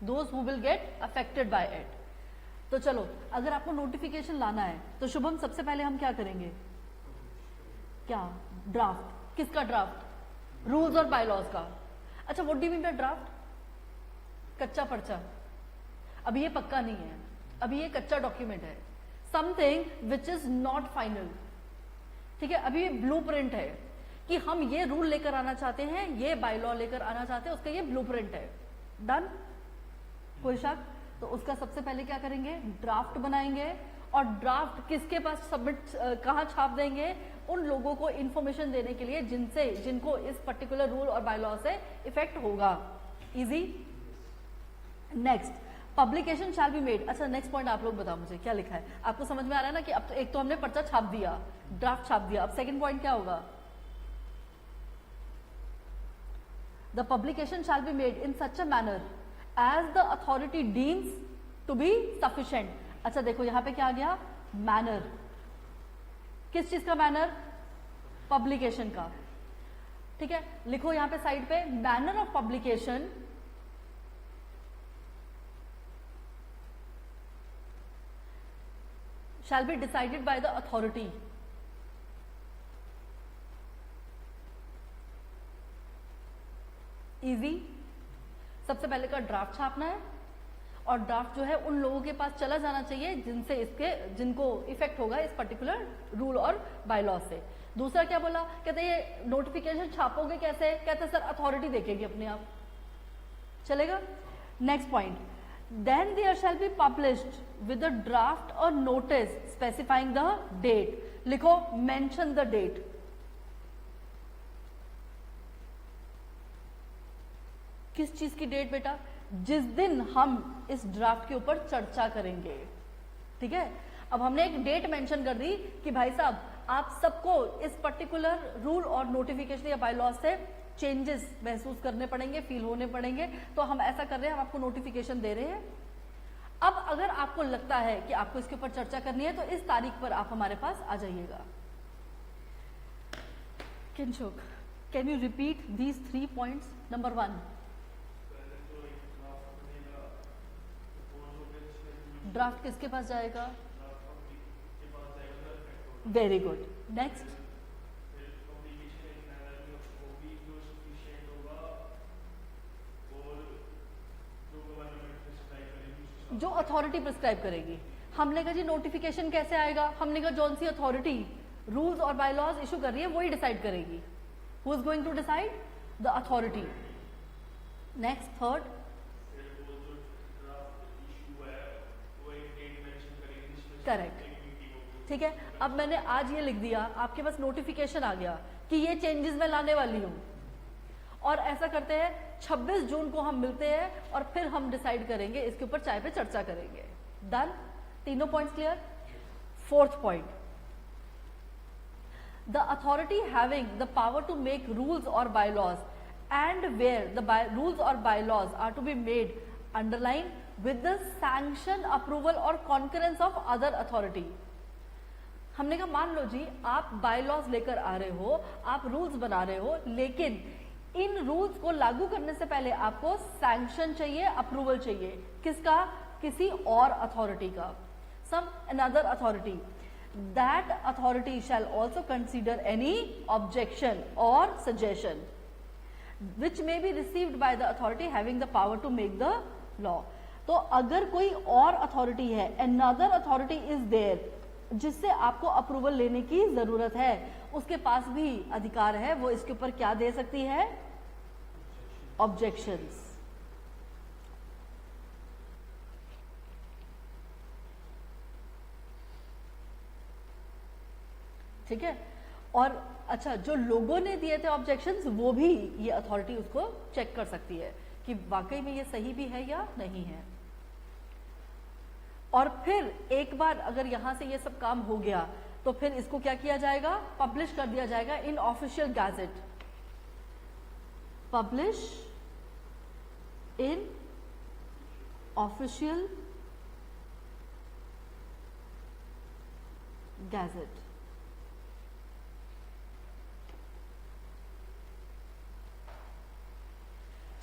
Speaker 1: those who will get affected by it. तो चलो, अगर आपको नोटिफिकेशन लाना है तो शुभम सबसे पहले हम क्या करेंगे? क्या? ड्राफ्ट. किसका ड्राफ्ट? रूल्स और बायलॉज का. अच्छा, what do you mean bye draft? कच्चा पर्चा. अभी ये पक्का नहीं है, अभी ये कच्चा डॉक्यूमेंट है, something which is not final. ठीक है, अभी ये ब्लूप्रिंट है कि हम ये रूल लेकर आना चाहते हैं, ये बायलॉ लेकर आना चाहते हैं, उसका ये ब्लूप्रिंट है. डन? कोई शक? तो उसका सबसे पहले क्या करेंगे? ड्राफ्ट बनाएंगे. और ड्राफ्ट किसके पास सबमिट, कहाँ छाप देंगे? उन लोगों को इंफॉर्मेशन देने के लिए जिनको इस पर्टिकुलर रूल और बायलॉ से इफेक्ट होगा. Easy? Next, publication shall be made. अच्छा, नेक्स्ट पॉइंट आप लोग बताओ मुझे क्या लिखा है. आपको समझ में आ रहा है ना कि अब तो एक तो हमने पर्चा छाप दिया, ड्राफ्ट छाप दिया, अब सेकंड पॉइंट क्या होगा? The publication shall be made in such a manner as the authority deems to be sufficient. अच्छा देखो यहां पे क्या आ गया? मैनर. किस चीज का मैनर? पब्लिकेशन का. ठीक है, लिखो यहां पे साइड पे, manner of publication shall be decided by the authority. Easy. सबसे पहले का ड्राफ्ट छापना है और ड्राफ्ट जो है उन लोगों के पास चला जाना चाहिए जिनको इफेक्ट होगा इस पर्टिकुलर रूल और बायलॉ से. दूसरा क्या बोला? कहते हैं ये नोटिफिकेशन छापोगे कैसे? कहते हैं सर अथॉरिटी देखेगी अपने आप. चलेगा? Next point, then there shall be published with a draft or notice specifying the date. लिखो mention the date. किस चीज की डेट बेटा? जिस दिन हम इस ड्राफ्ट के ऊपर चर्चा करेंगे. ठीक है, अब हमने एक डेट मेंशन कर दी कि भाई साहब आप सबको इस पर्टिकुलर रूल और नोटिफिकेशन या बाय लॉ से चेंजेस महसूस करने पड़ेंगे, फील होने पड़ेंगे। तो हम ऐसा कर रहे हैं, हम आपको नोटिफिकेशन दे रहे हैं। अब अगर आपको लगता है कि आपको इसके ऊपर चर्चा करनी है तो इस तारीख पर आप हमारे पास आ जाइएगा। Kinshuk, can you repeat these 3 points? Number 1, draft किसके पास जाएगा? Very good. नेक्स्ट, जो अथॉरिटी प्रिस्क्राइब करेगी। हमने कहा जी नोटिफिकेशन कैसे आएगा? हमने कहा जौन सी अथॉरिटी रूल्स और बायलॉज इशू कर रही है वही डिसाइड करेगी। Who is going to decide? The authority. Next, third, correct. ठीक है, अब मैंने आज ये लिख दिया, आपके पास नोटिफिकेशन आ गया कि ये चेंजेस मैं लाने वाली हूं। और ऐसा करते हैं 26 जून को हम मिलते हैं और फिर हम डिसाइड करेंगे, इसके ऊपर चाय पे चर्चा करेंगे। डन? तीनों points clear? Fourth point, the authority having the power to make rules और bylaws and where the rules और bylaws are to be made underline with the sanction, approval or concurrence of other authority. हमने कहा मान लो जी आप bylaws लेकर आ रहे हो, आप रूल्स बना रहे हो, लेकिन इन रूल्स को लागू करने से पहले आपको सैंक्शन चाहिए, अप्रूवल चाहिए। किसका? किसी और अथॉरिटी का, some another authority. That authority shall also consider any objection or suggestion which may be received by the authority having the power to make the law. तो अगर कोई और अथॉरिटी है, अनदर अथॉरिटी इज देयर, जिससे आपको approval लेने की जरूरत है, उसके पास भी अधिकार है, वो इसके ऊपर क्या दे सकती है? ऑब्जेक्शंस। ठीक है। और अच्छा, जो लोगों ने दिए थे ऑब्जेक्शंस, वो भी ये अथॉरिटी उसको चेक कर सकती है कि वाकई में ये सही भी है या नहीं है। और फिर एक बार अगर यहां से ये सब काम हो गया तो फिर इसको क्या किया जाएगा? पब्लिश कर दिया जाएगा in official gazette. Publish in official gazette.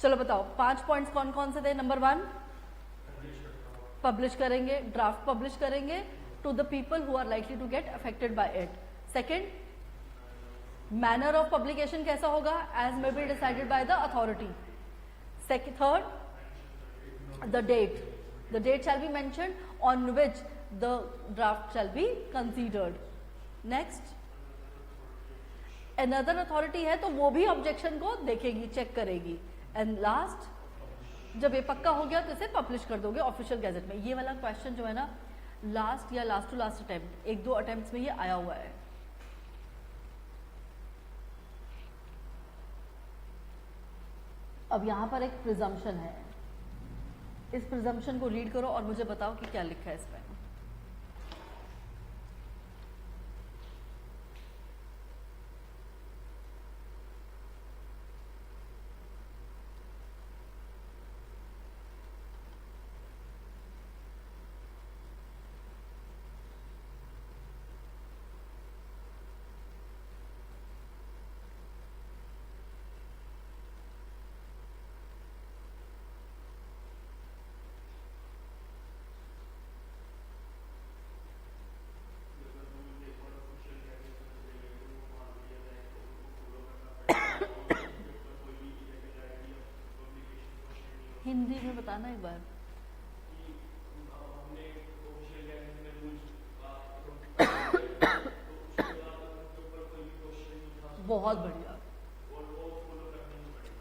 Speaker 1: चलो बताओ 5 पॉइंट्स कौन कौन से थे? नंबर 1, पब्लिश करेंगे, ड्राफ्ट पब्लिश करेंगे to the people who are likely to get affected by it. Second, manner of publication कैसा होगा? As may be decided by the authority. Third, the date shall be mentioned on which the draft shall be considered. Next, another authority है तो वो भी objection को देखेगी, check करेगी। And last, जब ये पक्का हो गया तो इसे पब्लिश कर दोगे ऑफिशियल गैजेट में। ये वाला क्वेश्चन जो है ना, लास्ट या last to last attempt, 1-2 attempts में ये आया हुआ है। अब यहां पर एक प्रिजम्पशन है, इस प्रिजम्पशन को रीड करो और मुझे बताओ कि क्या लिखा है इसमें। हिंदी में बताना एक बार। बहुत बढ़िया,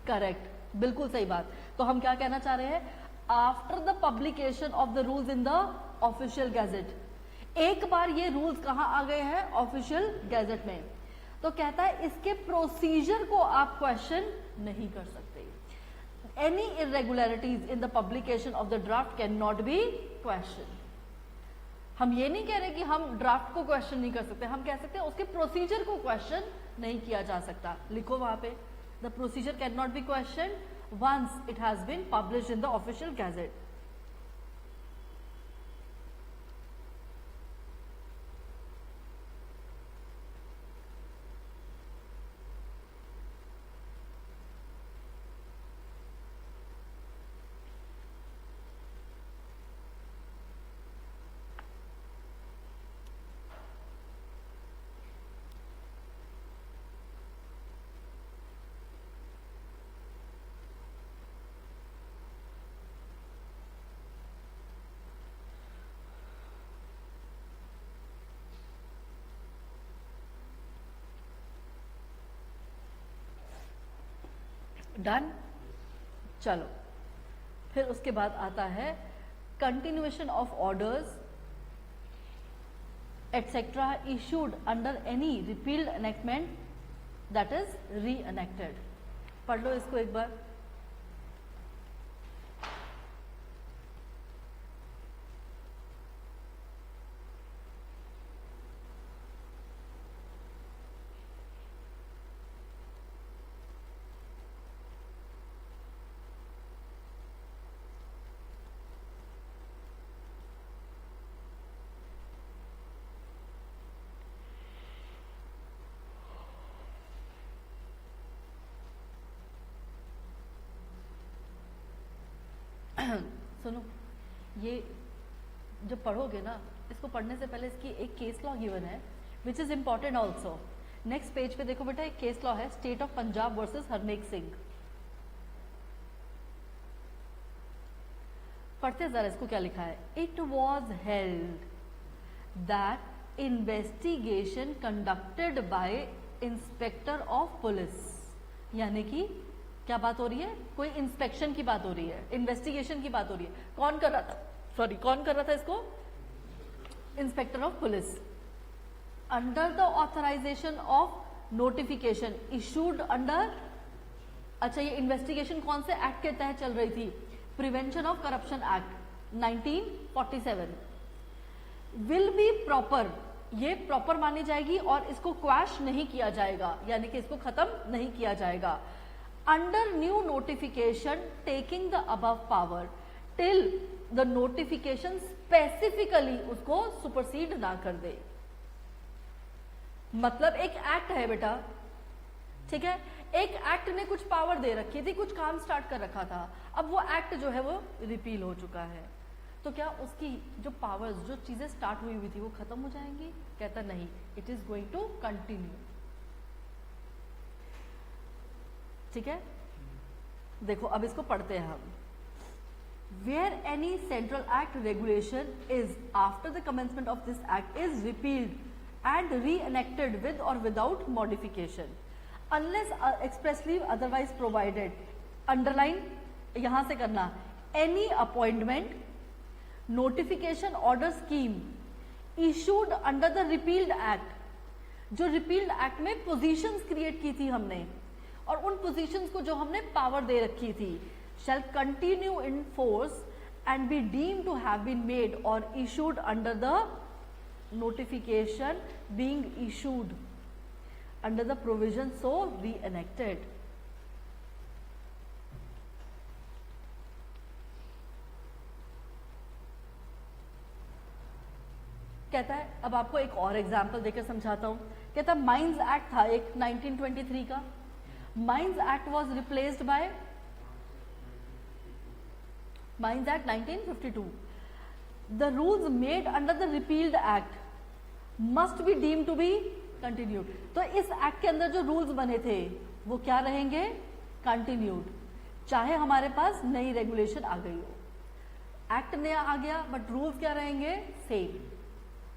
Speaker 1: करेक्ट, बिल्कुल सही बात। तो हम क्या कहना चाह रहे हैं? After the publication of the rules in the official gadget, एक बार ये रूल्स कहां आ गए हैं? ऑफिशियल गैजेट में। तो कहता है इसके प्रोसीजर को आप क्वेश्चन नहीं कर सकते। Any irregularities in the publication of the draft cannot be questioned. हम ये नहीं कह रहे कि हम ड्राफ्ट को क्वेश्चन नहीं कर सकते, हम कह सकते हैं उसके प्रोसीजर को क्वेश्चन नहीं किया जा सकता। लिखो वहां पे, the procedure can not be question once it has been published in the official gazette. Done. चलो फिर उसके बाद आता है continuation of orders etcetera issued under any repealed enactment that is reenacted. पढ़ लो इसको एक बार। सुनो, ये जब पढ़ोगे ना, इसको पढ़ने से पहले इसकी एक केस लॉ गिवन है which is important also. Next page पे देखो बेटा, एक केस लॉ है state of Punjab versus Harnek Singh. पढ़ते जरा इसको क्या लिखा है। It was held that investigation conducted by inspector of police, यानी कि क्या बात हो रही है, कोई इंस्पेक्शन की बात हो रही है, इन्वेस्टिगेशन की बात हो रही है। कौन कर रहा था, सॉरी कौन कर रहा था इसको, inspector of police. Under the authorisation of notification issued under, अच्छा ये इन्वेस्टिगेशन कौन से एक्ट के तहत चल रही थी, prevention of corruption act 1947। Will be proper, ये प्रॉपर मानी जाएगी और इसको क्वैश नहीं किया जाएगा, यानी कि इसको खत्म नहीं किया जाएगा। Under new notification taking the above power till the notification specifically उसको सुपरसीड ना कर दे। मतलब एक एक्ट है बेटा, ठीक है, एक एक्ट ने कुछ पावर दे रखी थी, कुछ काम स्टार्ट कर रखा था, अब वो एक्ट जो है वो रिपील हो चुका है, तो क्या उसकी जो पावर्स, जो चीजें स्टार्ट हुई थी वो खत्म हो जाएंगी? कहता नहीं, it is going to continue. ठीक है, देखो अब इसको पढ़ते हैं हम। Where any central act regulation is after the commencement of this act is repealed and re-enacted with or without modification unless expressly otherwise provided, underline यहां से करना, any appointment, notification order scheme issued under the repealed act, जो repealed act में positions create की थी हमने और उन positions को जो हमने power दे रखी थी, shall continue in force and be deemed to have been made or issued under the notification being issued under the provision so re-enacted। कहता है, अब आपको एक और एग्जाम्पल देकर समझाता हूं। कहता है माइंस एक्ट था एक 1923 का, mines act was replaced by Mines Act 1952. The rules made under the repealed act must be deemed to be continued. तो इस एक्ट के अंदर जो रूल्स बने थे वो क्या रहेंगे, कंटिन्यूड, चाहे हमारे पास नई रेगुलेशन आ गई हो। एक्ट नया आ गया बट रूल्स क्या रहेंगे, सेम,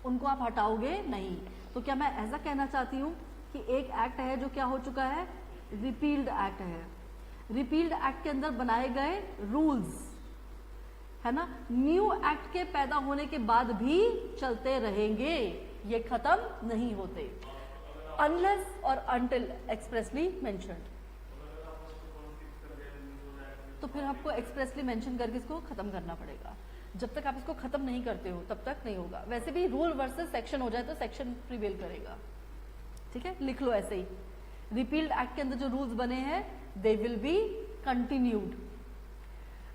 Speaker 1: उनको आप हटाओगे नहीं। तो क्या मैं ऐसा कहना चाहती हूँ कि एक एक्ट है जो क्या हो चुका है, रिपील्ड एक्ट है, रिपील्ड एक्ट के अंदर बनाए गए रूल्स है ना, न्यू एक्ट के पैदा होने के बाद भी चलते रहेंगे, ये खत्म नहीं होते, अनलेस और अनटिल एक्सप्रेसली मेंशन्ड। तो फिर आपको एक्सप्रेसली मेंशन करके इसको खत्म करना पड़ेगा। जब तक आप इसको खत्म नहीं करते हो तब तक नहीं होगा। वैसे भी रूल वर्सेस सेक्शन हो जाए तो सेक्शन प्रिवेल करेगा, ठीक है, लिख लो ऐसे ही। रिपील्ड एक्ट के अंदर जो रूल्स बने हैं दे विल बी कंटिन्यूड।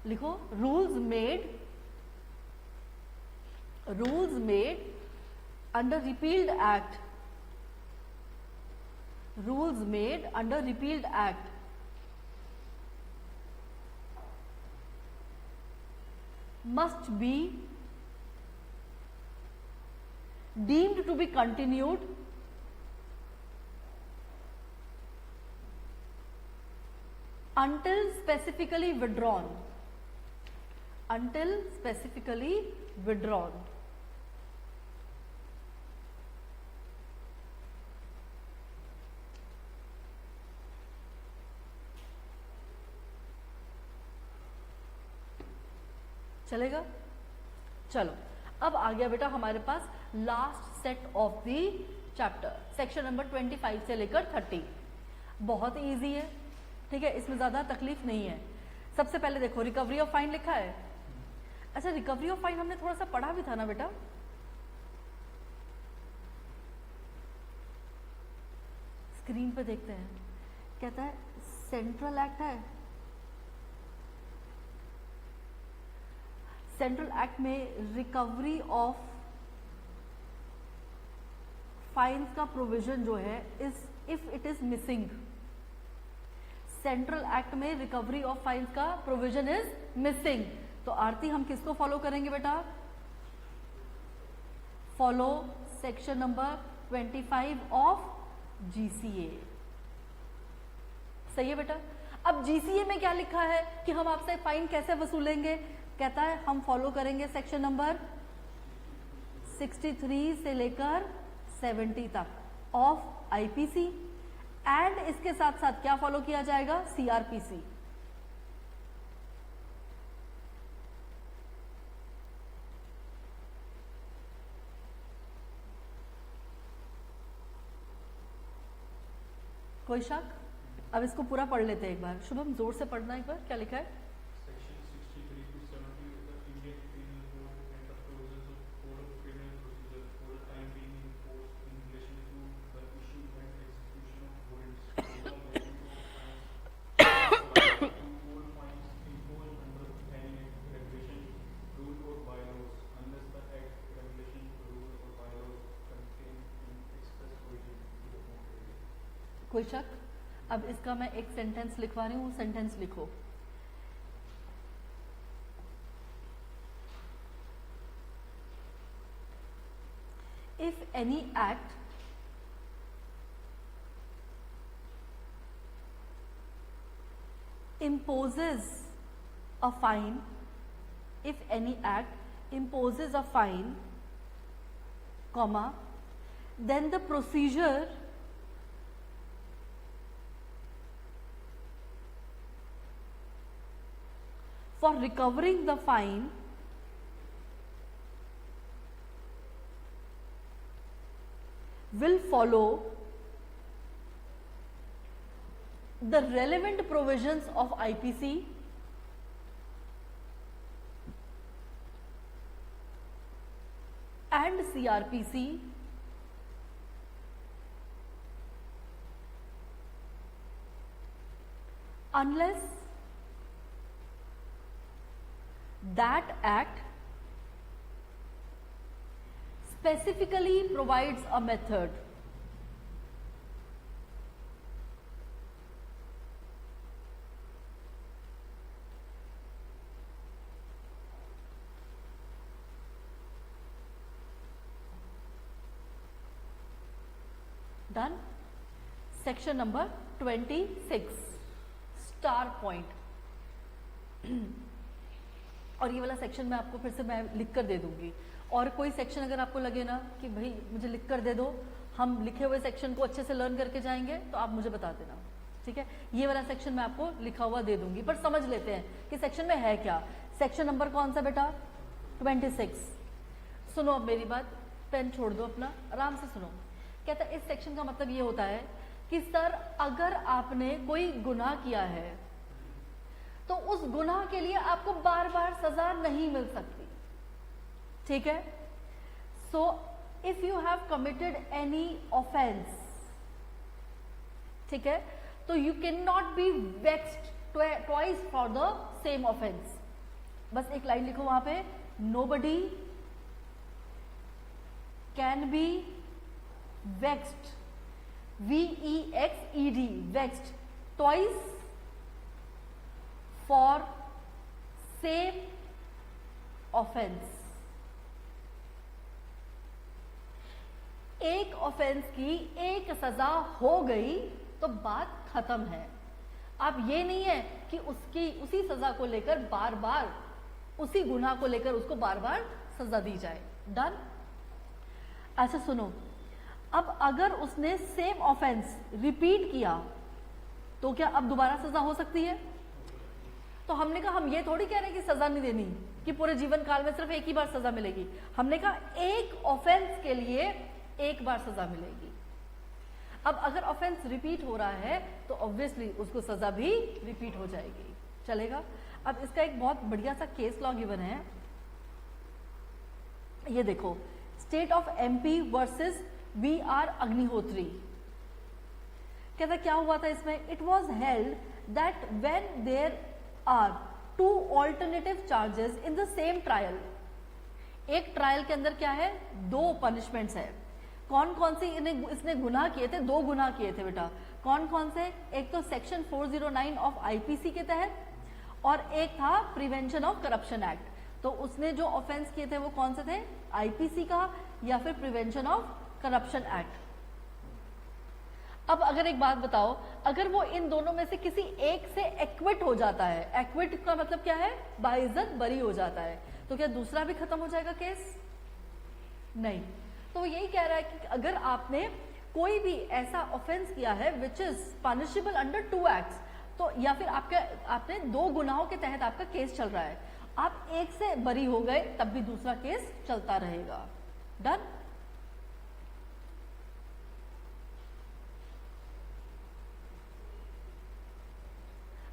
Speaker 1: लिखो rules made under repealed act, rules made under repealed act must be deemed to be continued until specifically withdrawn, until specifically withdrawn। चलेगा? चलो अब आ गया बेटा हमारे पास last set of the chapter, section number 25 से लेकर 30। बहुत इजी है, ठीक है, इसमें ज्यादा तकलीफ नहीं है। सबसे पहले देखो रिकवरी ऑफ फाइन लिखा है। अच्छा, रिकवरी ऑफ फाइन हमने थोड़ा सा पढ़ा भी था ना बेटा, स्क्रीन पे देखते हैं। कहता है सेंट्रल एक्ट है, सेंट्रल एक्ट में रिकवरी ऑफ फाइन्स का प्रोविजन जो है is if it is missing. Central act में रिकवरी ऑफ फाइन्स का प्रोविजन इज मिसिंग। तो आरती हम किसको फॉलो करेंगे बेटा? Follow section number 25 of GCA. सही है बेटा। अब जीसीए में क्या लिखा है कि हम आपसे फाइन कैसे वसूलेंगे? कहता है हम फॉलो करेंगे सेक्शन नंबर 63 से लेकर 70 तक ऑफ आईपीसी एंड इसके साथ साथ क्या फॉलो किया जाएगा? सीआरपीसी। कोई शक? अब इसको पूरा पढ़ लेते हैं एक बार। शुभम जोर से पढ़ना एक बार, क्या लिखा है?
Speaker 2: Section 63 to 70 of the Indian Penal Code and the provisions of Code of Criminal Procedure for the time being in force in relation to the issue and execution of warrants for the levying of fines, to all fines imposed under any act, regulation, rule or bylaws, unless the act, regulation, rule or bylaws contain an express provision to the contrary.
Speaker 1: कोई शक? अब इसका मैं एक sentence लिखवा रही हूँ, sentence लिखो। If any act imposes a fine, if any act imposes a fine, comma, then the procedure for recovering the fine will follow the relevant provisions of IPC and CRPC unless that act specifically provides a method done। Section number 26 star point. और ये वाला section मैं आपको फिर से मैं लिख कर दे दूंगी। और कोई सेक्शन अगर आपको लगे ना कि भाई मुझे लिख कर दे दो, हम लिखे हुए सेक्शन को अच्छे से लर्न करके जाएंगे, तो आप मुझे बता देना, ठीक है। ये वाला सेक्शन मैं आपको लिखा हुआ दे दूंगी, पर समझ लेते हैं कि सेक्शन में है क्या। सेक्शन नंबर कौन सा बेटा? 26। सुनो अब मेरी बात, पेन छोड़ दो अपना, आराम से सुनो। कहता है इस सेक्शन का मतलब ये होता है कि सर अगर आपने कोई गुनाह किया है तो उस गुनाह के लिए आपको बार बार सजा नहीं मिल सकती। ठीक है। So if you have committed any offence, ठीक है, तो you can not B vexed twice for the same offence. बस एक लाइन लिखो वहां पे, nobody can be vexed, VEXED, vexed twice for same offence. एक ऑफेंस की एक सजा हो गई तो बात खत्म है। अब ये नहीं है कि उसी सजा को लेकर बार बार, उसी गुनाह को लेकर उसको बार बार सजा दी जाए। डन। अच्छा सुनो, अब अगर उसने सेम ऑफेंस रिपीट किया तो क्या अब दोबारा सजा हो सकती है? तो हमने कहा हम ये थोड़ी कह रहे हैं कि सजा नहीं देनी, कि पूरे जीवन काल में सिर्फ एक ही बार सजा मिलेगी। हमने कहा एक ऑफेंस के लिए एक बार सजा मिलेगी। अब अगर ऑफेंस रिपीट हो रहा है तो ऑब्वियसली उसको सजा भी रिपीट हो जाएगी। चलेगा। अब इसका एक बहुत बढ़िया सा केस लॉ गिवन है, ये देखो, state of MP versus VR Agnihotri. कहता क्या हुआ था इसमें? It was held that when there are two alternative charges in the same trial, एक ट्रायल के अंदर क्या है, दो पनिशमेंट्स है। कौन कौन से इसने गुनाह किए थे? दो गुनाह किए थे बेटा। कौन कौन से? एक तो सेक्शन 409 ऑफ IPC के तहत, और एक था प्रिवेंशन ऑफ करप्शन एक्ट। तो उसने जो ऑफेंस किए थे वो कौन से थे? IPC का या फिर प्रिवेंशन ऑफ करप्शन एक्ट। अब अगर एक बात बताओ, अगर वो इन दोनों में से किसी एक से एक्विट हो जाता है, एक्विट का मतलब क्या है? बाइज्जत बरी हो जाता है, तो क्या दूसरा भी खत्म हो जाएगा केस? नहीं। तो यही कह रहा है कि अगर आपने कोई भी ऐसा ऑफेंस किया है which is punishable under 2 acts, तो या फिर आपने दो गुनाहों के तहत आपका केस चल रहा है, आप एक से बरी हो गए तब भी दूसरा केस चलता रहेगा। डन।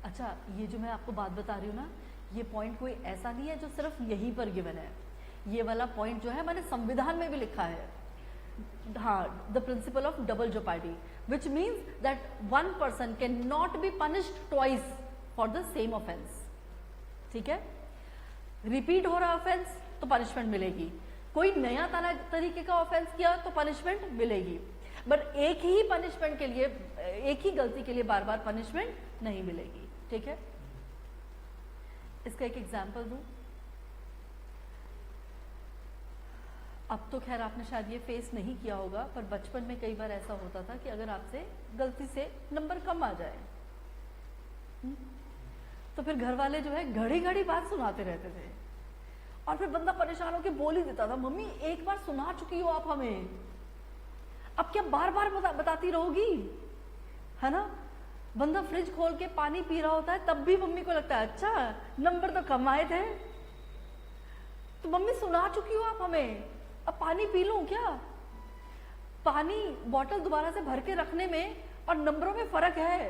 Speaker 1: अच्छा, ये जो मैं आपको बात बता रही हूँ ना, ये पॉइंट कोई ऐसा नहीं है जो सिर्फ यहीं पर गिवन है। ये वाला पॉइंट जो है हमारे संविधान में भी लिखा है। हाँ, the principle of double jeopardy, which means that one person can not be punished twice for the same offence. ठीक है, रिपीट हो रहा ऑफेंस तो पनिशमेंट मिलेगी, कोई नया तरीके का ऑफेंस किया तो पनिशमेंट मिलेगी, बट एक ही पनिशमेंट के लिए, एक ही गलती के लिए बार बार पनिशमेंट नहीं मिलेगी। ठीक है, इसका एक एग्जाम्पल दूं। अब तो खैर आपने शायद ये फेस नहीं किया होगा, पर बचपन में कई बार ऐसा होता था कि अगर आपसे गलती से नंबर कम आ जाए तो फिर घर वाले जो है घड़ी घड़ी बात सुनाते रहते थे, और फिर बंदा परेशान होकर बोल ही देता था, मम्मी एक बार सुना चुकी हो आप हमें, अब क्या बार बार बताती रहोगी, है ना। बंदा फ्रिज खोल के पानी पी रहा होता है तब भी मम्मी को लगता है अच्छा नंबर तो कम आए थे, तो मम्मी सुना चुकी हो आप हमें, अब पानी पी लूं क्या। पानी बॉटल दोबारा से भर के रखने में और नंबरों में फर्क है।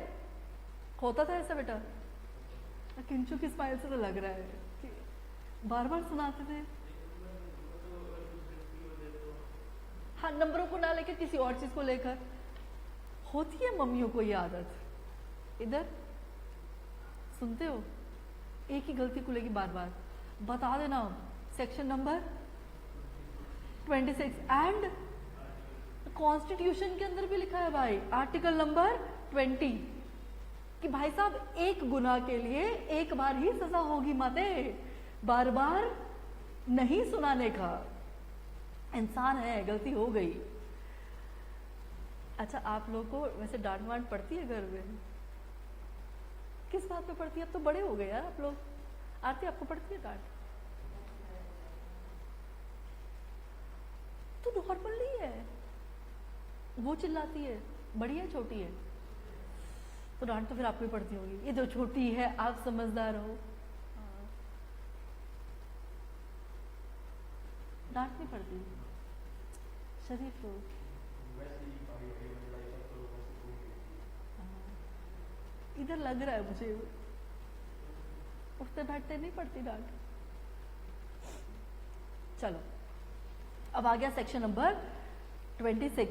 Speaker 1: होता था ऐसा बेटा? किंचू की स्माइल से तो लग रहा है कि बार बार सुनाते थे। हाँ, नंबरों को ना लेकर किसी और चीज को लेकर, होती है मम्मियों को ये आदत। इधर सुनते हो, एक ही गलती को लेकर बार बार बता देना, सेक्शन नंबर 26 एंड कॉन्स्टिट्यूशन के अंदर भी लिखा है भाई, आर्टिकल नंबर 20, कि भाई साहब एक गुनाह के लिए एक बार ही सजा होगी माते, बार बार नहीं सुनाने का। इंसान है, गलती हो गई। अच्छा, आप लोगों को वैसे डांट वांट पड़ती है घर में? किस बात पे पड़ती है? अब तो बड़े हो गए यार आप लोग। आरती, आपको पड़ती है डांट? तो नॉर्मल नहीं है, वो चिल्लाती है, बड़ी है छोटी है, तो डांट तो फिर आपको ही पड़ती होगी। ये जो छोटी है आप समझदार हो, डांट नहीं पड़ती, शरीफ हो। इधर लग रहा है मुझे, उठते बैठते नहीं पड़ती डांट। चलो अब आ गया सेक्शन नंबर 27।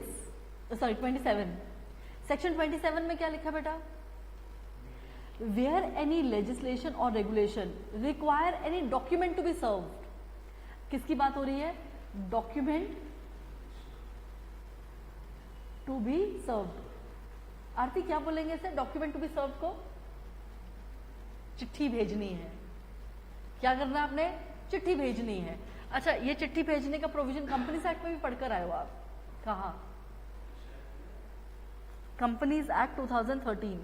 Speaker 1: सेक्शन 27 में क्या लिखा बेटा? Where any legislation or regulation require any document to be served. किसकी बात हो रही है? Document to be served. Aarti क्या बोलेंगे इसे? डॉक्यूमेंट टू बी सर्व्ड को चिट्ठी भेजनी है। क्या करना है आपने? चिट्ठी भेजनी है। अच्छा, ये चिट्ठी भेजने का प्रोविजन कंपनीज एक्ट में भी पढ़कर आए हो आप? कहा? Companies act 2013।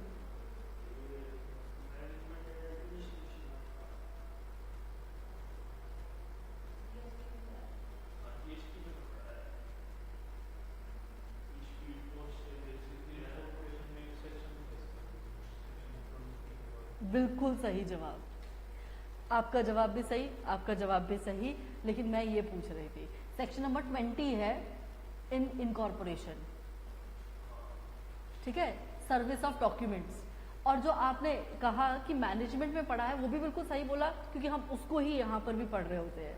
Speaker 1: बिल्कुल सही जवाब। आपका जवाब भी सही, आपका जवाब भी सही, लेकिन मैं ये पूछ रही थी सेक्शन नंबर 20 है इन इनकॉर्पोरेशन, ठीक है, सर्विस ऑफ डॉक्यूमेंट्स। और जो आपने कहा कि मैनेजमेंट में पढ़ा है वो भी बिल्कुल सही बोला, क्योंकि हम उसको ही यहाँ पर भी पढ़ रहे होते हैं,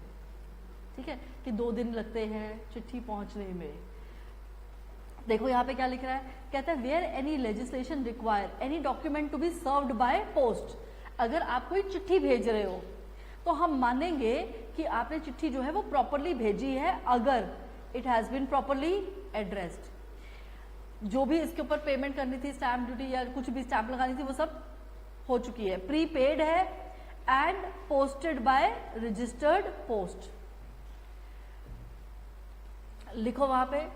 Speaker 1: ठीक है, कि 2 दिन लगते हैं चिट्ठी पहुंचने में। देखो यहाँ पे क्या लिख रहा है, कहता है where any legislation require any document to be served by post. अगर आप कोई चिट्ठी भेज रहे हो तो हम मानेंगे कि आपने चिट्ठी जो है वो प्रॉपरली भेजी है, अगर it has been properly addressed. जो भी इसके ऊपर पेमेंट करनी थी, स्टैम्प ड्यूटी या कुछ भी स्टैम्प लगानी थी, वो सब हो चुकी है, प्रीपेड है and posted by registered post. लिखो वहां पे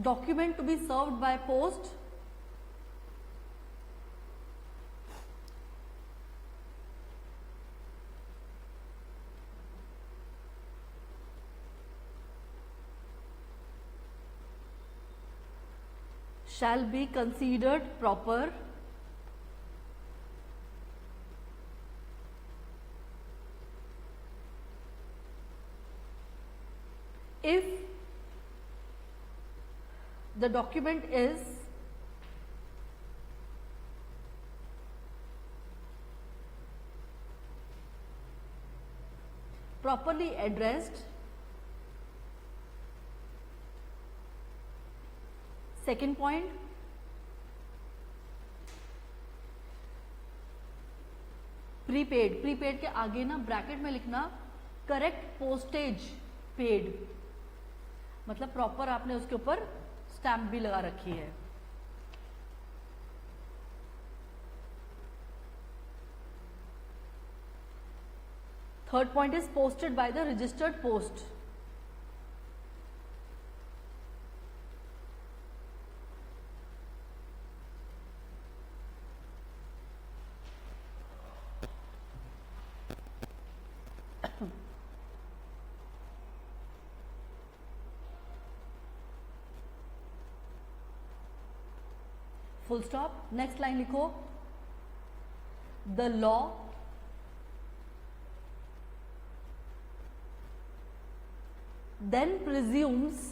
Speaker 1: document to be served by post shall be considered proper if the document is properly addressed. Second point, prepaid. Prepaid के आगे ना ब्रैकेट में लिखना करेक्ट पोस्टेज पेड, मतलब प्रॉपर आपने उसके ऊपर स्टैम्प भी लगा रखी है। Third point is posted by the registered post. Full stop. Next line लिखो, the law then presumes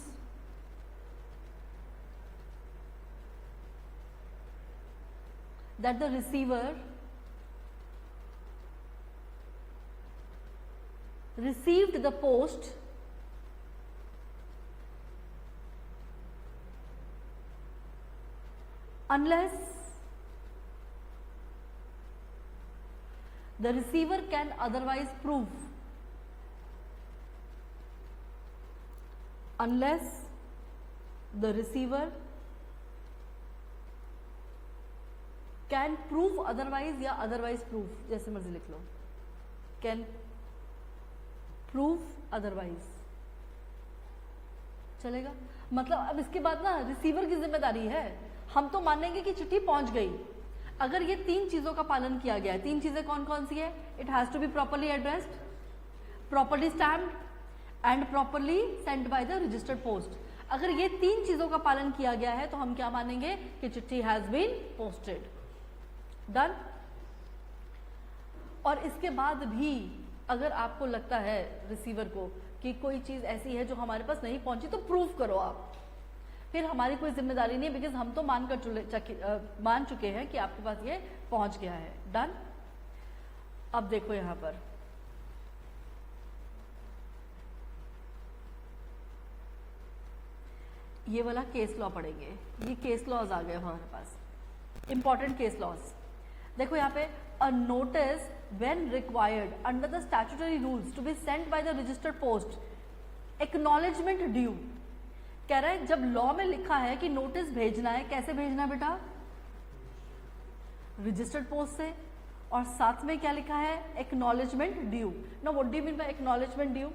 Speaker 1: that the receiver received the post unless the receiver can otherwise prove, unless the receiver can prove otherwise या otherwise proof, जैसे मर्जी लिख लो, can prove otherwise चलेगा। मतलब अब इसके बाद ना रिसीवर की जिम्मेदारी है, हम तो मानेंगे कि चिट्ठी पहुंच गई अगर ये 3 चीजों का पालन किया गया है। 3 चीजें कौन कौन सी है? It has to be properly addressed, properly stamped and properly sent by the registered post. अगर ये 3 चीजों का पालन किया गया है तो हम क्या मानेंगे कि चिट्ठी हैज बीन पोस्टेड। डन। और इसके बाद भी अगर आपको लगता है रिसीवर को कि कोई चीज ऐसी है जो हमारे पास नहीं पहुंची तो प्रूफ करो आप, फिर हमारी कोई जिम्मेदारी नहीं है, बिकॉज हम तो मान चुके हैं कि आपके पास ये पहुंच गया है। डन। अब देखो यहां पर ये वाला केस लॉ पढ़ेंगे। ये केस लॉज आ गए हमारे पास, इंपॉर्टेंट केस लॉज। देखो यहाँ पे a notice when required under the statutory rules to be sent by the registered post acknowledgement due. कह रहा है जब लॉ में लिखा है कि नोटिस भेजना है, कैसे भेजना है बेटा? रजिस्टर्ड पोस्ट से, और साथ में क्या लिखा है? Acknowledgement due. Now what do you mean bye acknowledgement due?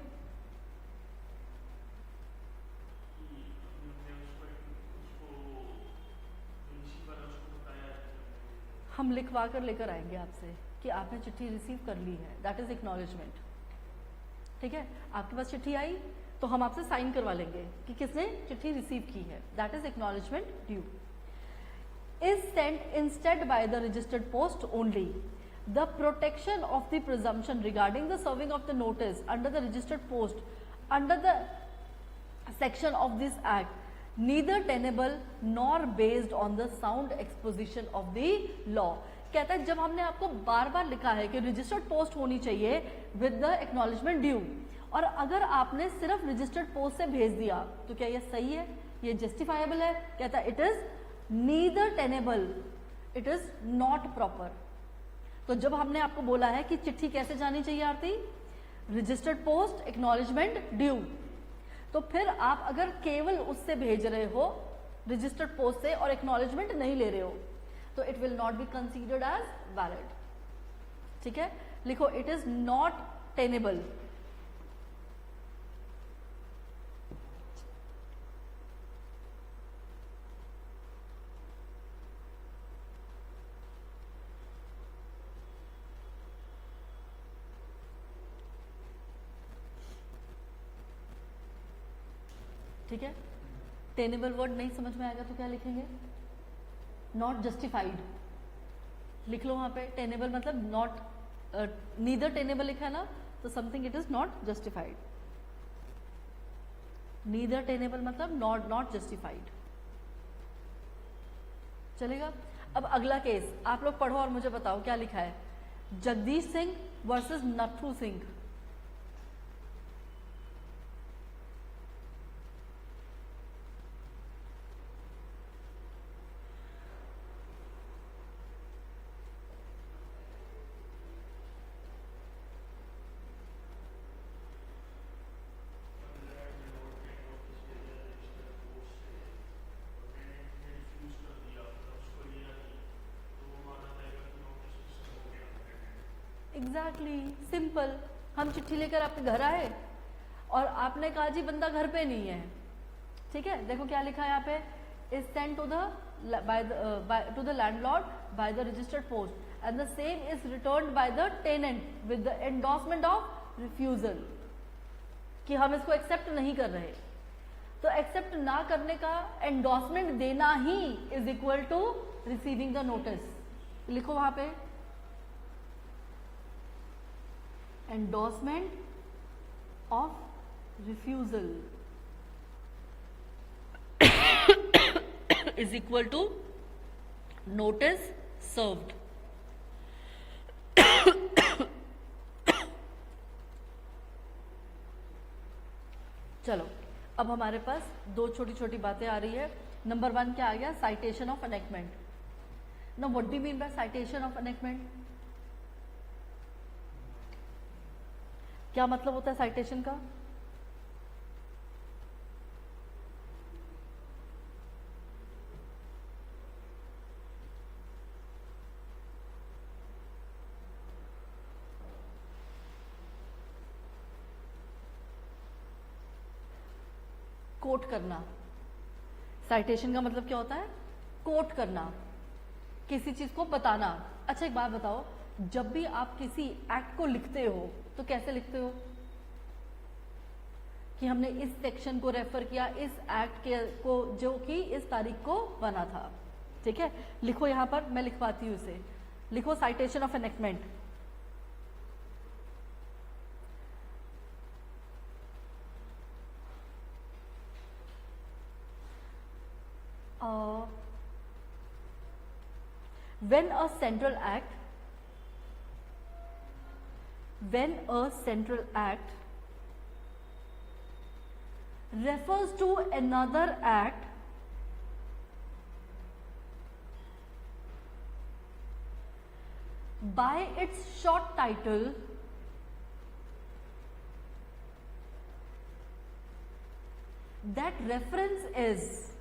Speaker 1: हम लिखवा कर लेकर आएंगे आपसे कि आपने चिट्ठी रिसीव कर ली है, दैट इज एक्नॉलेजमेंट। ठीक है, आपके पास चिट्ठी आई तो हम आपसे साइन करवा लेंगे कि किसने चिट्ठी रिसीव की है, that is acknowledgement due. Is sent instead by the registered post only. The protection of the presumption regarding the serving of the notice under the registered post under the section of this act neither tenable nor based on the sound exposition of the law। कहता है जब हमने आपको बार बार लिखा है कि registered post होनी चाहिए विद द एक्नॉलेजमेंट ड्यू, और अगर आपने सिर्फ रजिस्टर्ड पोस्ट से भेज दिया तो क्या ये सही है? ये जस्टिफाइबल है? कहता है it is neither tenable, it is not proper. तो जब हमने आपको बोला है कि चिट्ठी कैसे जानी चाहिए आरती? रजिस्टर्ड पोस्ट एक्नॉलेजमेंट ड्यू, तो फिर आप अगर केवल उससे भेज रहे हो रजिस्टर्ड पोस्ट से और एक्नॉलेजमेंट नहीं ले रहे हो तो it will not be considered as valid. ठीक है, लिखो इट इज नॉट टेनेबल। ठीक है, टेनेबल वर्ड नहीं समझ में आएगा तो क्या लिखेंगे? नॉट जस्टिफाइड लिख लो वहां पे। टेनेबल मतलब नॉट, नीदर टेनेबल लिखा है ना, तो something it is not justified. Neither tenable मतलब नॉट जस्टिफाइड। चलेगा। अब अगला केस आप लोग पढ़ो और मुझे बताओ क्या लिखा है। Jagdish Singh versus Nathu Singh. Exactly, simple. हम चिट्ठी लेकर आपके घर आए और आपने कहा जी बंदा घर पे नहीं है। ठीक है, देखो क्या लिखा है यहाँ पे, is sent to the landlord by the registered post and the same is returned by the tenant with the endorsement of refusal, कि हम इसको एक्सेप्ट नहीं कर रहे। तो एक्सेप्ट ना करने का एंडोर्समेंट देना ही is equal to receiving the notice. लिखो वहां पे endorsement of refusal is equal to notice served। चलो, अब हमारे पास दो छोटी छोटी बातें आ रही है। नंबर 1 क्या आ गया? Citation of enactment. Now what do you mean bye citation of enactment? क्या मतलब होता है साइटेशन का? कोट करना। साइटेशन का मतलब क्या होता है? कोट करना, किसी चीज को बताना। अच्छा एक बात बताओ, जब भी आप किसी एक्ट को लिखते हो तो कैसे लिखते हो? कि हमने इस सेक्शन को रेफर किया, इस एक्ट के को जो कि इस तारीख को बना था। ठीक है, लिखो यहां पर, मैं लिखवाती हूं इसे। लिखो citation of enactment. when a central act refers to another act by its short title that reference is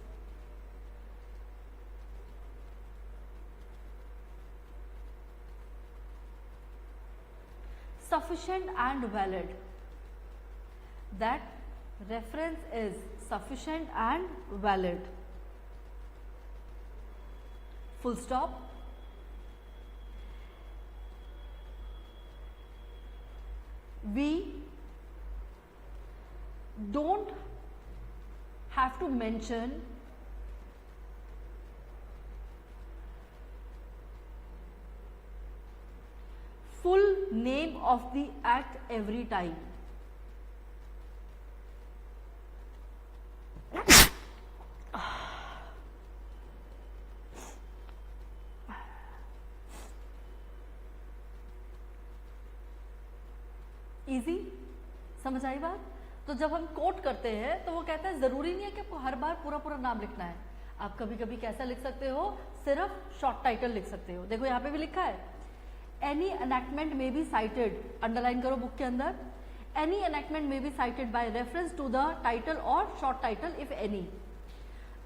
Speaker 1: sufficient and valid. That reference is sufficient and valid. Full stop. We don't have to mention full name of the act every time. Easy समझ आई बात? तो जब हम coat करते हैं तो वो कहता है जरूरी नहीं है कि आपको हर बार पूरा पूरा नाम लिखना है, आप कभी कभी कैसा लिख सकते हो, सिर्फ शॉर्ट टाइटल लिख सकते हो। देखो यहाँ पे भी लिखा है एनी एनैक्टमेंट में बी साइटेड, अंडरलाइन करो बुक के अंदर, एनी एनैक्टमेंट में be cited by reference to the title or short title if any,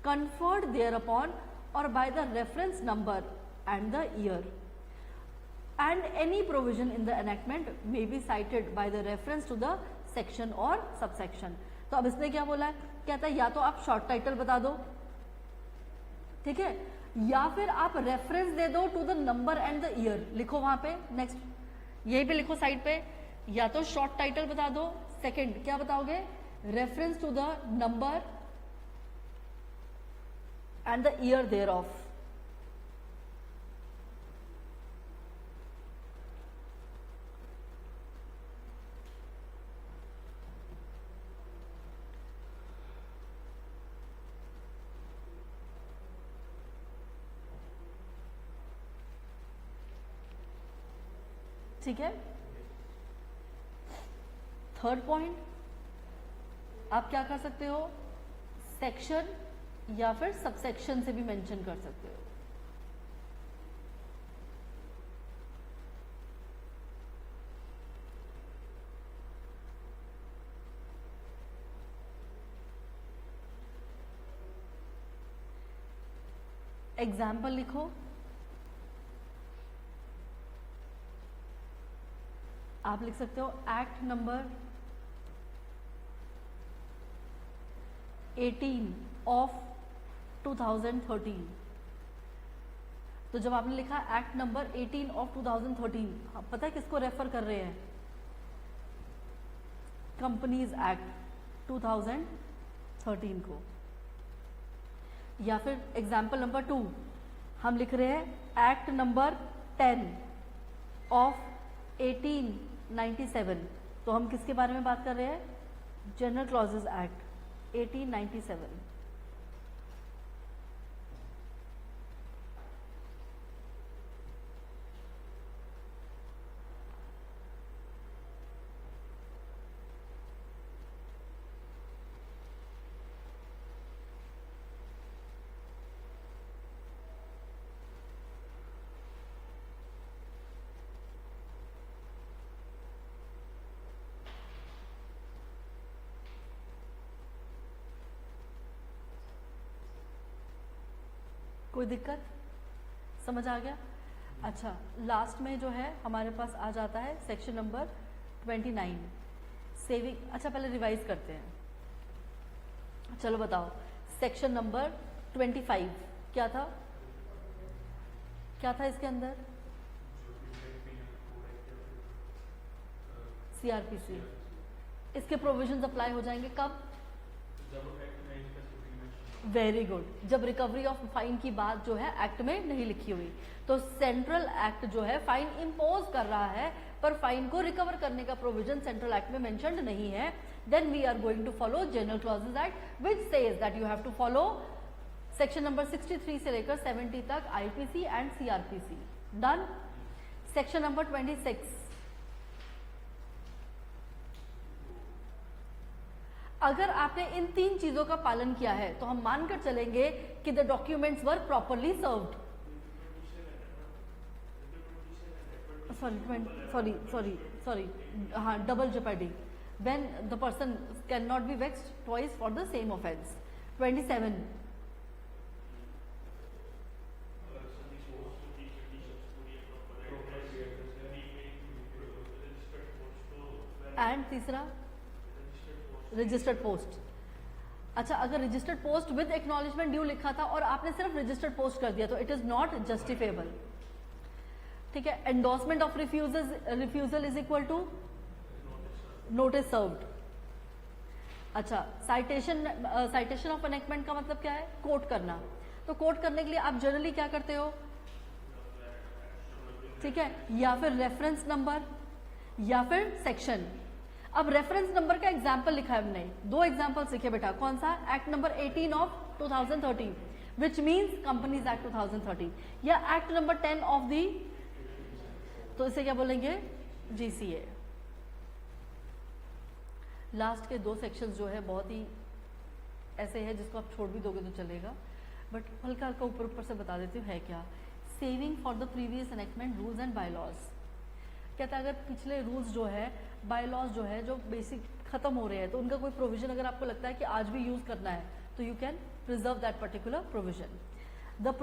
Speaker 1: conferred thereupon or by the reference number and the year, and any provision in the enactment may be cited by the reference to the section or subsection। तो अब इसने क्या बोला है, कहता है या तो आप शॉर्ट टाइटल बता दो, ठीक है, या फिर आप रेफरेंस दे दो to the number and the year, लिखो वहां पे नेक्स्ट यही पे लिखो साइड पे, या तो शॉर्ट टाइटल बता दो, सेकंड क्या बताओगे, reference to the number and the year thereof। ठीक है। थर्ड पॉइंट आप क्या कर सकते हो, सेक्शन या फिर सबसेक्शन से भी मेंशन कर सकते हो। एग्जाम्पल लिखो, आप लिख सकते हो एक्ट नंबर 18 ऑफ 2013। तो जब आपने लिखा एक्ट नंबर 18 ऑफ 2013, आप पता है किसको रेफर कर रहे हैं, कंपनीज एक्ट 2013 को। या फिर एग्जाम्पल नंबर 2 हम लिख रहे हैं एक्ट नंबर 10 ऑफ 1897, तो हम किसके बारे में बात कर रहे हैं, जनरल क्लॉजेज एक्ट 1897। कोई दिक्कत, समझ आ गया? अच्छा, लास्ट में जो है हमारे पास आ जाता है सेक्शन नंबर 29 सेविंग। अच्छा पहले रिवाइज करते हैं, चलो बताओ सेक्शन नंबर 25 क्या था, क्या था इसके अंदर, सीआरपीसी। इसके प्रोविजंस अप्लाई हो जाएंगे कब, वेरी गुड, जब रिकवरी ऑफ फाइन की बात जो है एक्ट में नहीं लिखी हुई। तो सेंट्रल एक्ट जो है फाइन इंपोज कर रहा है पर फाइन को रिकवर करने का प्रोविजन सेंट्रल एक्ट में मेंशन्ड नहीं है, then we are going to follow general clauses act which says that you have to follow section number 63 से लेकर 70 तक IPC and CrPC. Done. Section number 26, अगर आपने इन 3 चीजों का पालन किया है तो हम मानकर चलेंगे कि the documents were properly served. Sorry, हाँ, double jeopardy when the person cannot be vexed twice for the same offense। 27 and तीसरा रजिस्टर्ड पोस्ट। अच्छा, अगर registered post with acknowledgement due लिखा था और आपने सिर्फ रजिस्टर्ड पोस्ट कर दिया तो इट इज नॉट जस्टिफेबल। ठीक है, endorsement of refusal is equal to notice served. अच्छा, साइटेशन ऑफ एनेक्टमेंट का मतलब क्या है? कोट करना। तो कोट करने के लिए आप जनरली क्या करते हो? ठीक है, या फिर रेफरेंस नंबर या फिर सेक्शन। अब रेफरेंस नंबर का एग्जाम्पल लिखा है हमने, 2 एग्जाम्पल्स लिखे बेटा। कौन सा? Act number 18 of 2013 which means companies act 2013, या एक्ट नंबर 10 ऑफ दी, तो इसे क्या बोलेंगे? जीसीए। लास्ट के 2 सेक्शंस जो है बहुत ही ऐसे है जिसको आप छोड़ भी दोगे तो चलेगा, बट हल्का हल्का ऊपर ऊपर से बता देती हूँ है क्या। Saving for the previous enactment rules and bylaws. कहता है अगर पिछले रूल्स जो है, बायलॉज जो है, जो बेसिक खत्म हो रहे हैं, तो उनका कोई प्रोविजन अगर आपको लगता है कि आज भी यूज करना है तो you can preserve that particular provision. The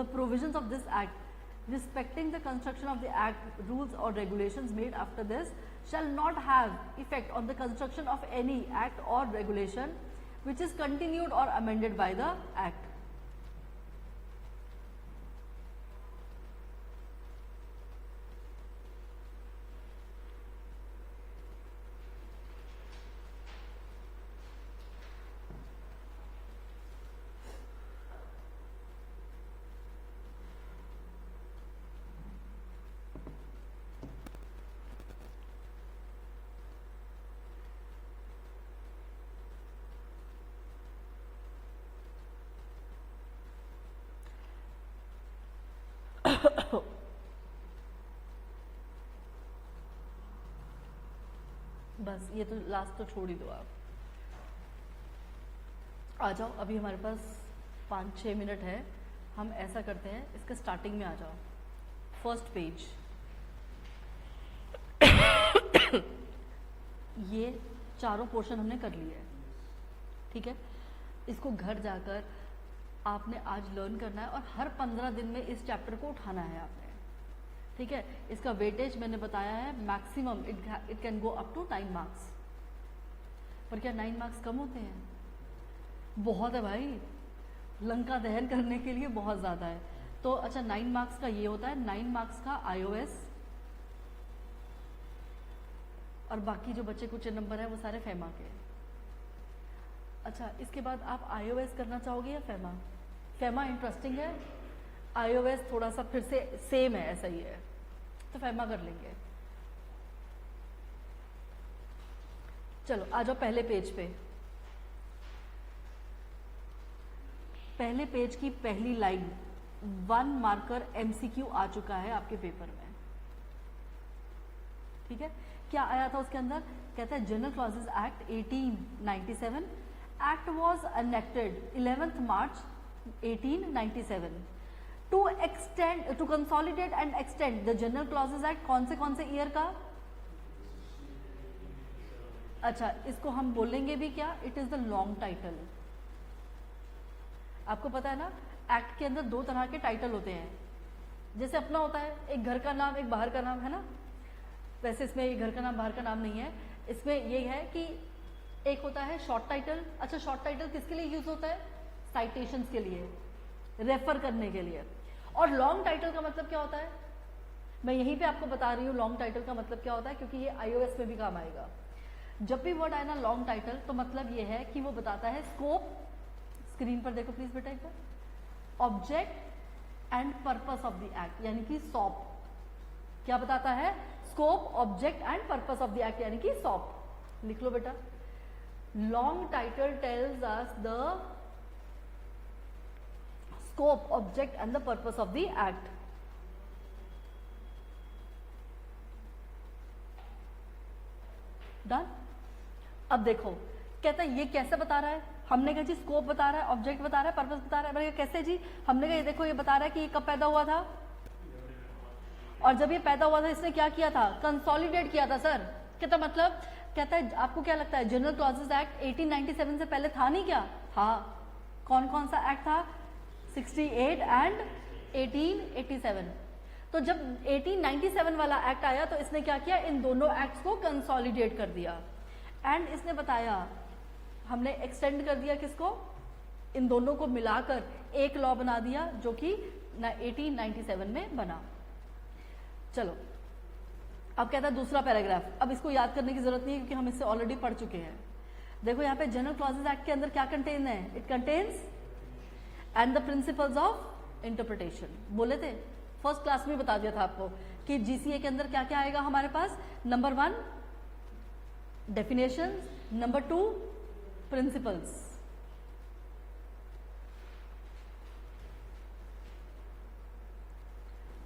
Speaker 1: provisions of this act respecting the construction of the act, rules or regulations made after this shall not have effect on the construction of any act or regulation which is continued or amended by the act। बस ये तो last तो छोड़ ही दो आप। आ जाओ, अभी हमारे पास 5-6 मिनट है। हम ऐसा करते हैं, इसके स्टार्टिंग में आ जाओ, फर्स्ट पेज। ये चारों पोर्शन हमने कर लिए है, ठीक है। इसको घर जाकर आपने आज लर्न करना है और हर 15 दिन में इस चैप्टर को उठाना है आपने, ठीक है। इसका वेटेज मैंने बताया है, maximum it can go up to 9 marks. पर क्या 9 मार्क्स कम होते हैं? बहुत है भाई, लंका दहन करने के लिए बहुत ज़्यादा है। तो अच्छा, 9 मार्क्स का ये होता है, 9 मार्क्स का iOS, और बाकी जो बच्चे कुछ नंबर है वो सारे फेमा के। अच्छा, इसके बाद आप iOS करना चाहोगे या फेमा? फेमा इंटरेस्टिंग है, iOS थोड़ा सा फिर से सेम है, ऐसा ही है, तो फेमा कर लेंगे। चलो आ जाओ पहले पेज पे। पहले पेज की पहली लाइन 1 मार्कर MCQ आ चुका है आपके पेपर में, ठीक है। क्या आया था उसके अंदर? कहता है general clauses act 1897 act was enacted 11th March 1897 to consolidate and extend the general clauses act. कौन से ईयर का? अच्छा, इसको हम बोलेंगे भी क्या? It is the long title. आपको पता है ना, एक्ट के अंदर 2 तरह के टाइटल होते हैं। जैसे अपना होता है एक घर का नाम, एक बाहर का नाम, है ना। वैसे इसमें एक घर का नाम बाहर का नाम नहीं है, इसमें ये है कि एक होता है शॉर्ट टाइटल। अच्छा, शॉर्ट टाइटल किसके लिए यूज होता है? साइटेशंस के लिए, रेफर करने के लिए। और लॉन्ग टाइटल का मतलब क्या होता है? मैं यहीं पे आपको बता रही हूँ लॉन्ग टाइटल का मतलब क्या होता है, क्योंकि ये iOS में भी काम आएगा। जब भी वर्ड आए ना लॉन्ग टाइटल, तो मतलब ये है कि वो बताता है स्कोप, स्क्रीन पर देखो प्लीज बेटा एक बार, object and purpose of the act, यानी कि सॉप। क्या बताता है? Scope, object and purpose of the act, यानी कि सॉप। लिख लो बेटा। Long title tells us the scope, object and the purpose of the act. Done. अब देखो, कहता है ये कैसे बता रहा है, हमने कहा जी स्कोप बता रहा है, ऑब्जेक्ट बता रहा है, पर्पस बता रहा है। मैंने कहा कैसे जी, हमने कहा ये देखो ये बता रहा है कि ये कब पैदा हुआ था, और जब ये पैदा हुआ था इसने क्या किया था, कंसोलिडेट किया था सर। कहता मतलब, कहता है आपको क्या लगता है जनरल क्लॉजेस एक्ट 1897 से पहले था नहीं क्या, हाँ। कौन कौन सा एक्ट था, 68 एंड 1887। तो जब 1897 वाला एक्ट आया तो इसने क्या किया, इन दोनों एक्ट्स को कंसोलिडेट कर दिया, एंड इसने बताया, हमने एक्सटेंड कर दिया किसको, इन दोनों को मिलाकर एक लॉ बना दिया जो कि 1897 में बना। चलो अब कहता है दूसरा पैराग्राफ, अब इसको याद करने की जरूरत नहीं है क्योंकि हम इससे ऑलरेडी पढ़ चुके हैं। देखो यहाँ पे जनरल क्लॉजेस एक्ट के अंदर क्या कंटेन है, it contains and the principles of interpretation. बोले थे फर्स्ट क्लास में, बता दिया था आपको कि जीसीए के अंदर क्या क्या आएगा हमारे पास, नंबर 1 डेफिनेशन, नंबर 2 प्रिंसिपल्स।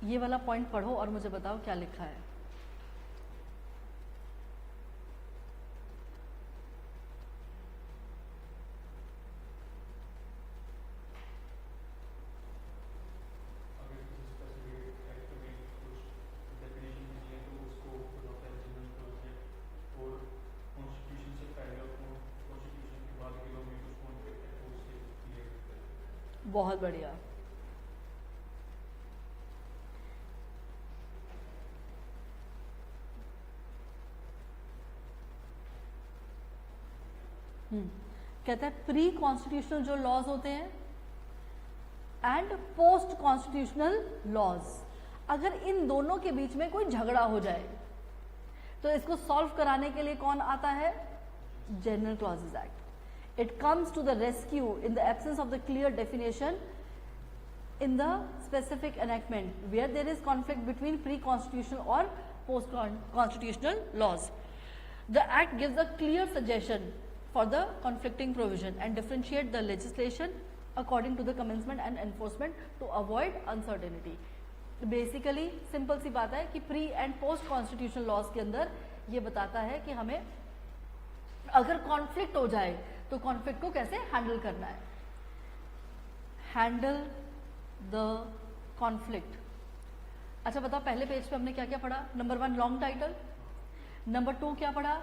Speaker 1: ये वाला पॉइंट पढ़ो और मुझे बताओ क्या लिखा है।
Speaker 2: अगर किसी स्पेसिफिक एक्ट में कुछ डेफिनेशन दी है तो उसको होता है जनरल क्लॉज, और कॉन्स्टिट्यूशन से पहले और कॉन्स्टिट्यूशन के बाद के लोग में कुछ कॉन्फ्लिक्ट है तो उससे क्लियर करते हैं।
Speaker 1: बहुत बढ़िया। कहता है प्री कॉन्स्टिट्यूशनल जो लॉज होते हैं एंड पोस्ट कॉन्स्टिट्यूशनल लॉज, अगर इन दोनों के बीच में कोई झगड़ा हो जाए तो इसको सॉल्व कराने के लिए कौन आता है, general clauses act. It comes to the rescue in the absence of the clear definition in the specific enactment where there is conflict between pre-constitutional or post-constitutional laws. The act gives a clear suggestion for the conflicting provision and differentiate the legislation according to the commencement and enforcement to avoid uncertainty. Basically simple सी बात है कि pre and post constitutional laws के अंदर ये बताता है कि हमें अगर conflict हो जाए तो conflict को कैसे handle करना है। Handle the conflict. अच्छा बताओ पहले पेज पे हमने क्या क्या पढ़ा, नंबर 1 लॉन्ग टाइटल, नंबर 2 क्या पढ़ा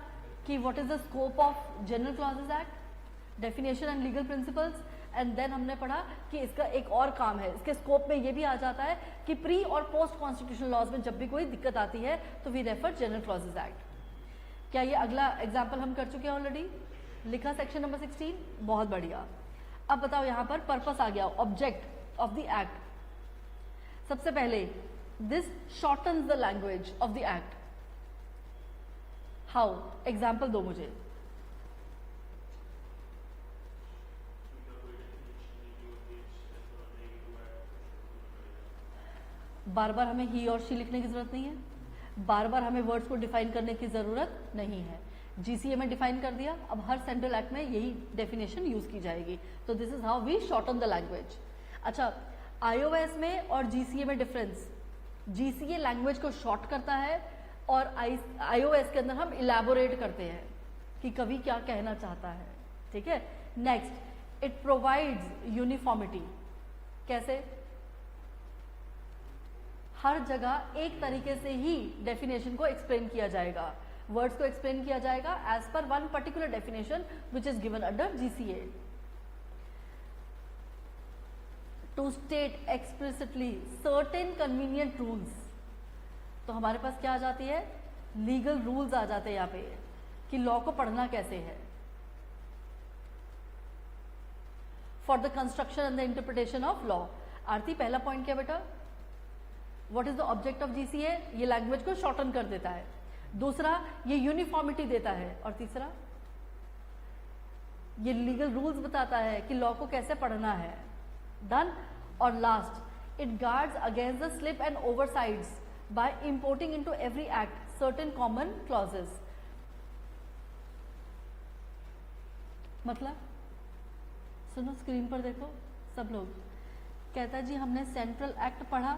Speaker 1: कि what is the scope of general clauses act, definition and legal principles, and then हमने पढ़ा कि इसका एक और काम है, इसके स्कोप में ये भी आ जाता है कि प्री और पोस्ट कॉन्स्टिट्यूशनल लॉज में जब भी कोई दिक्कत आती है तो we refer general clauses act. क्या ये अगला एग्जाम्पल हम कर चुके हैं ऑलरेडी, लिखा सेक्शन नंबर 16, बहुत बढ़िया। अब बताओ यहाँ पर पर्पस आ गया, ऑब्जेक्ट of the act। सबसे पहले this shortens the language of the act। how, example दो मुझे। बार बार हमें ही और शी लिखने की जरूरत नहीं है, बार बार हमें वर्ड्स को डिफाइन करने की जरूरत नहीं है। जीसीए में डिफाइन कर दिया, अब हर सेंट्रल एक्ट में यही डेफिनेशन यूज की जाएगी। तो this is how we shorten the language. अच्छा आईओएस में और जीसीए में डिफरेंस, जीसीए लैंग्वेज को शॉर्ट करता है और आईओएस के अंदर हम इलैबोरेट करते हैं कि कवि क्या कहना चाहता है, ठीक है। Next, it provides uniformity. कैसे, हर जगह एक तरीके से ही डेफिनेशन को एक्सप्लेन किया जाएगा, वर्ड्स को एक्सप्लेन किया जाएगा as per one particular definition which is given under GCA. To state explicitly certain convenient rules, तो हमारे पास क्या आ जाती है, लीगल रूल्स आ जाते हैं यहाँ पे कि लॉ को पढ़ना कैसे है। For the construction and the interpretation of law. Aarti पहला पॉइंट क्या बेटा, what is the object of GCA, ये लैंग्वेज को शॉर्टन कर देता है। दूसरा, ये यूनिफॉर्मिटी देता है, और तीसरा ये लीगल रूल्स बताता है कि लॉ को कैसे पढ़ना है। डन। और last, it guards against the slip and oversights by importing into every act certain common clauses. मतलब सुनो, स्क्रीन पर देखो सब लोग, कहता जी हमने सेंट्रल एक्ट पढ़ा,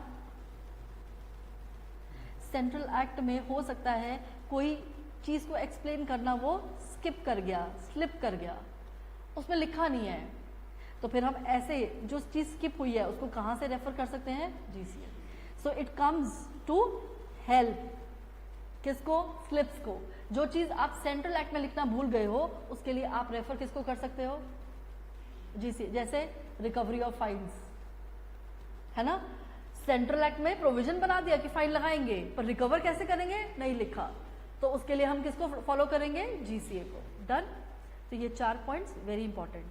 Speaker 1: सेंट्रल एक्ट में हो सकता है कोई चीज को एक्सप्लेन करना वो स्किप कर गया, स्लिप कर गया, उसमें लिखा नहीं है, तो फिर हम ऐसे जो चीज स्किप हुई है उसको कहाँ से रेफर कर सकते हैं? GCM. So it comes to help किसको? स्लिप्स को. जो चीज आप सेंट्रल एक्ट में लिखना भूल गए हो उसके लिए आप रेफर किसको कर सकते हो? GCM. जैसे रिकवरी ऑफ फाइन्स, है ना? सेंट्रल एक्ट में प्रोविजन बना दिया कि फाइन लगाएंगे, पर रिकवर कैसे करेंगे? नहीं लिखा, तो उसके लिए हम किसको फॉलो करेंगे? GCA को. डन. तो ये 4 पॉइंट्स वेरी इंपॉर्टेंट.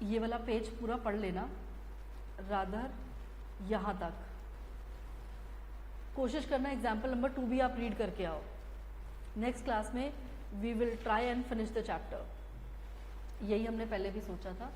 Speaker 1: ये वाला पेज पूरा पढ़ लेना, रादर यहां तक. कोशिश करना एग्जाम्पल नंबर 2 भी आप रीड करके आओ. नेक्स्ट क्लास में we will try and finish the chapter. यही हमने पहले भी सोचा था.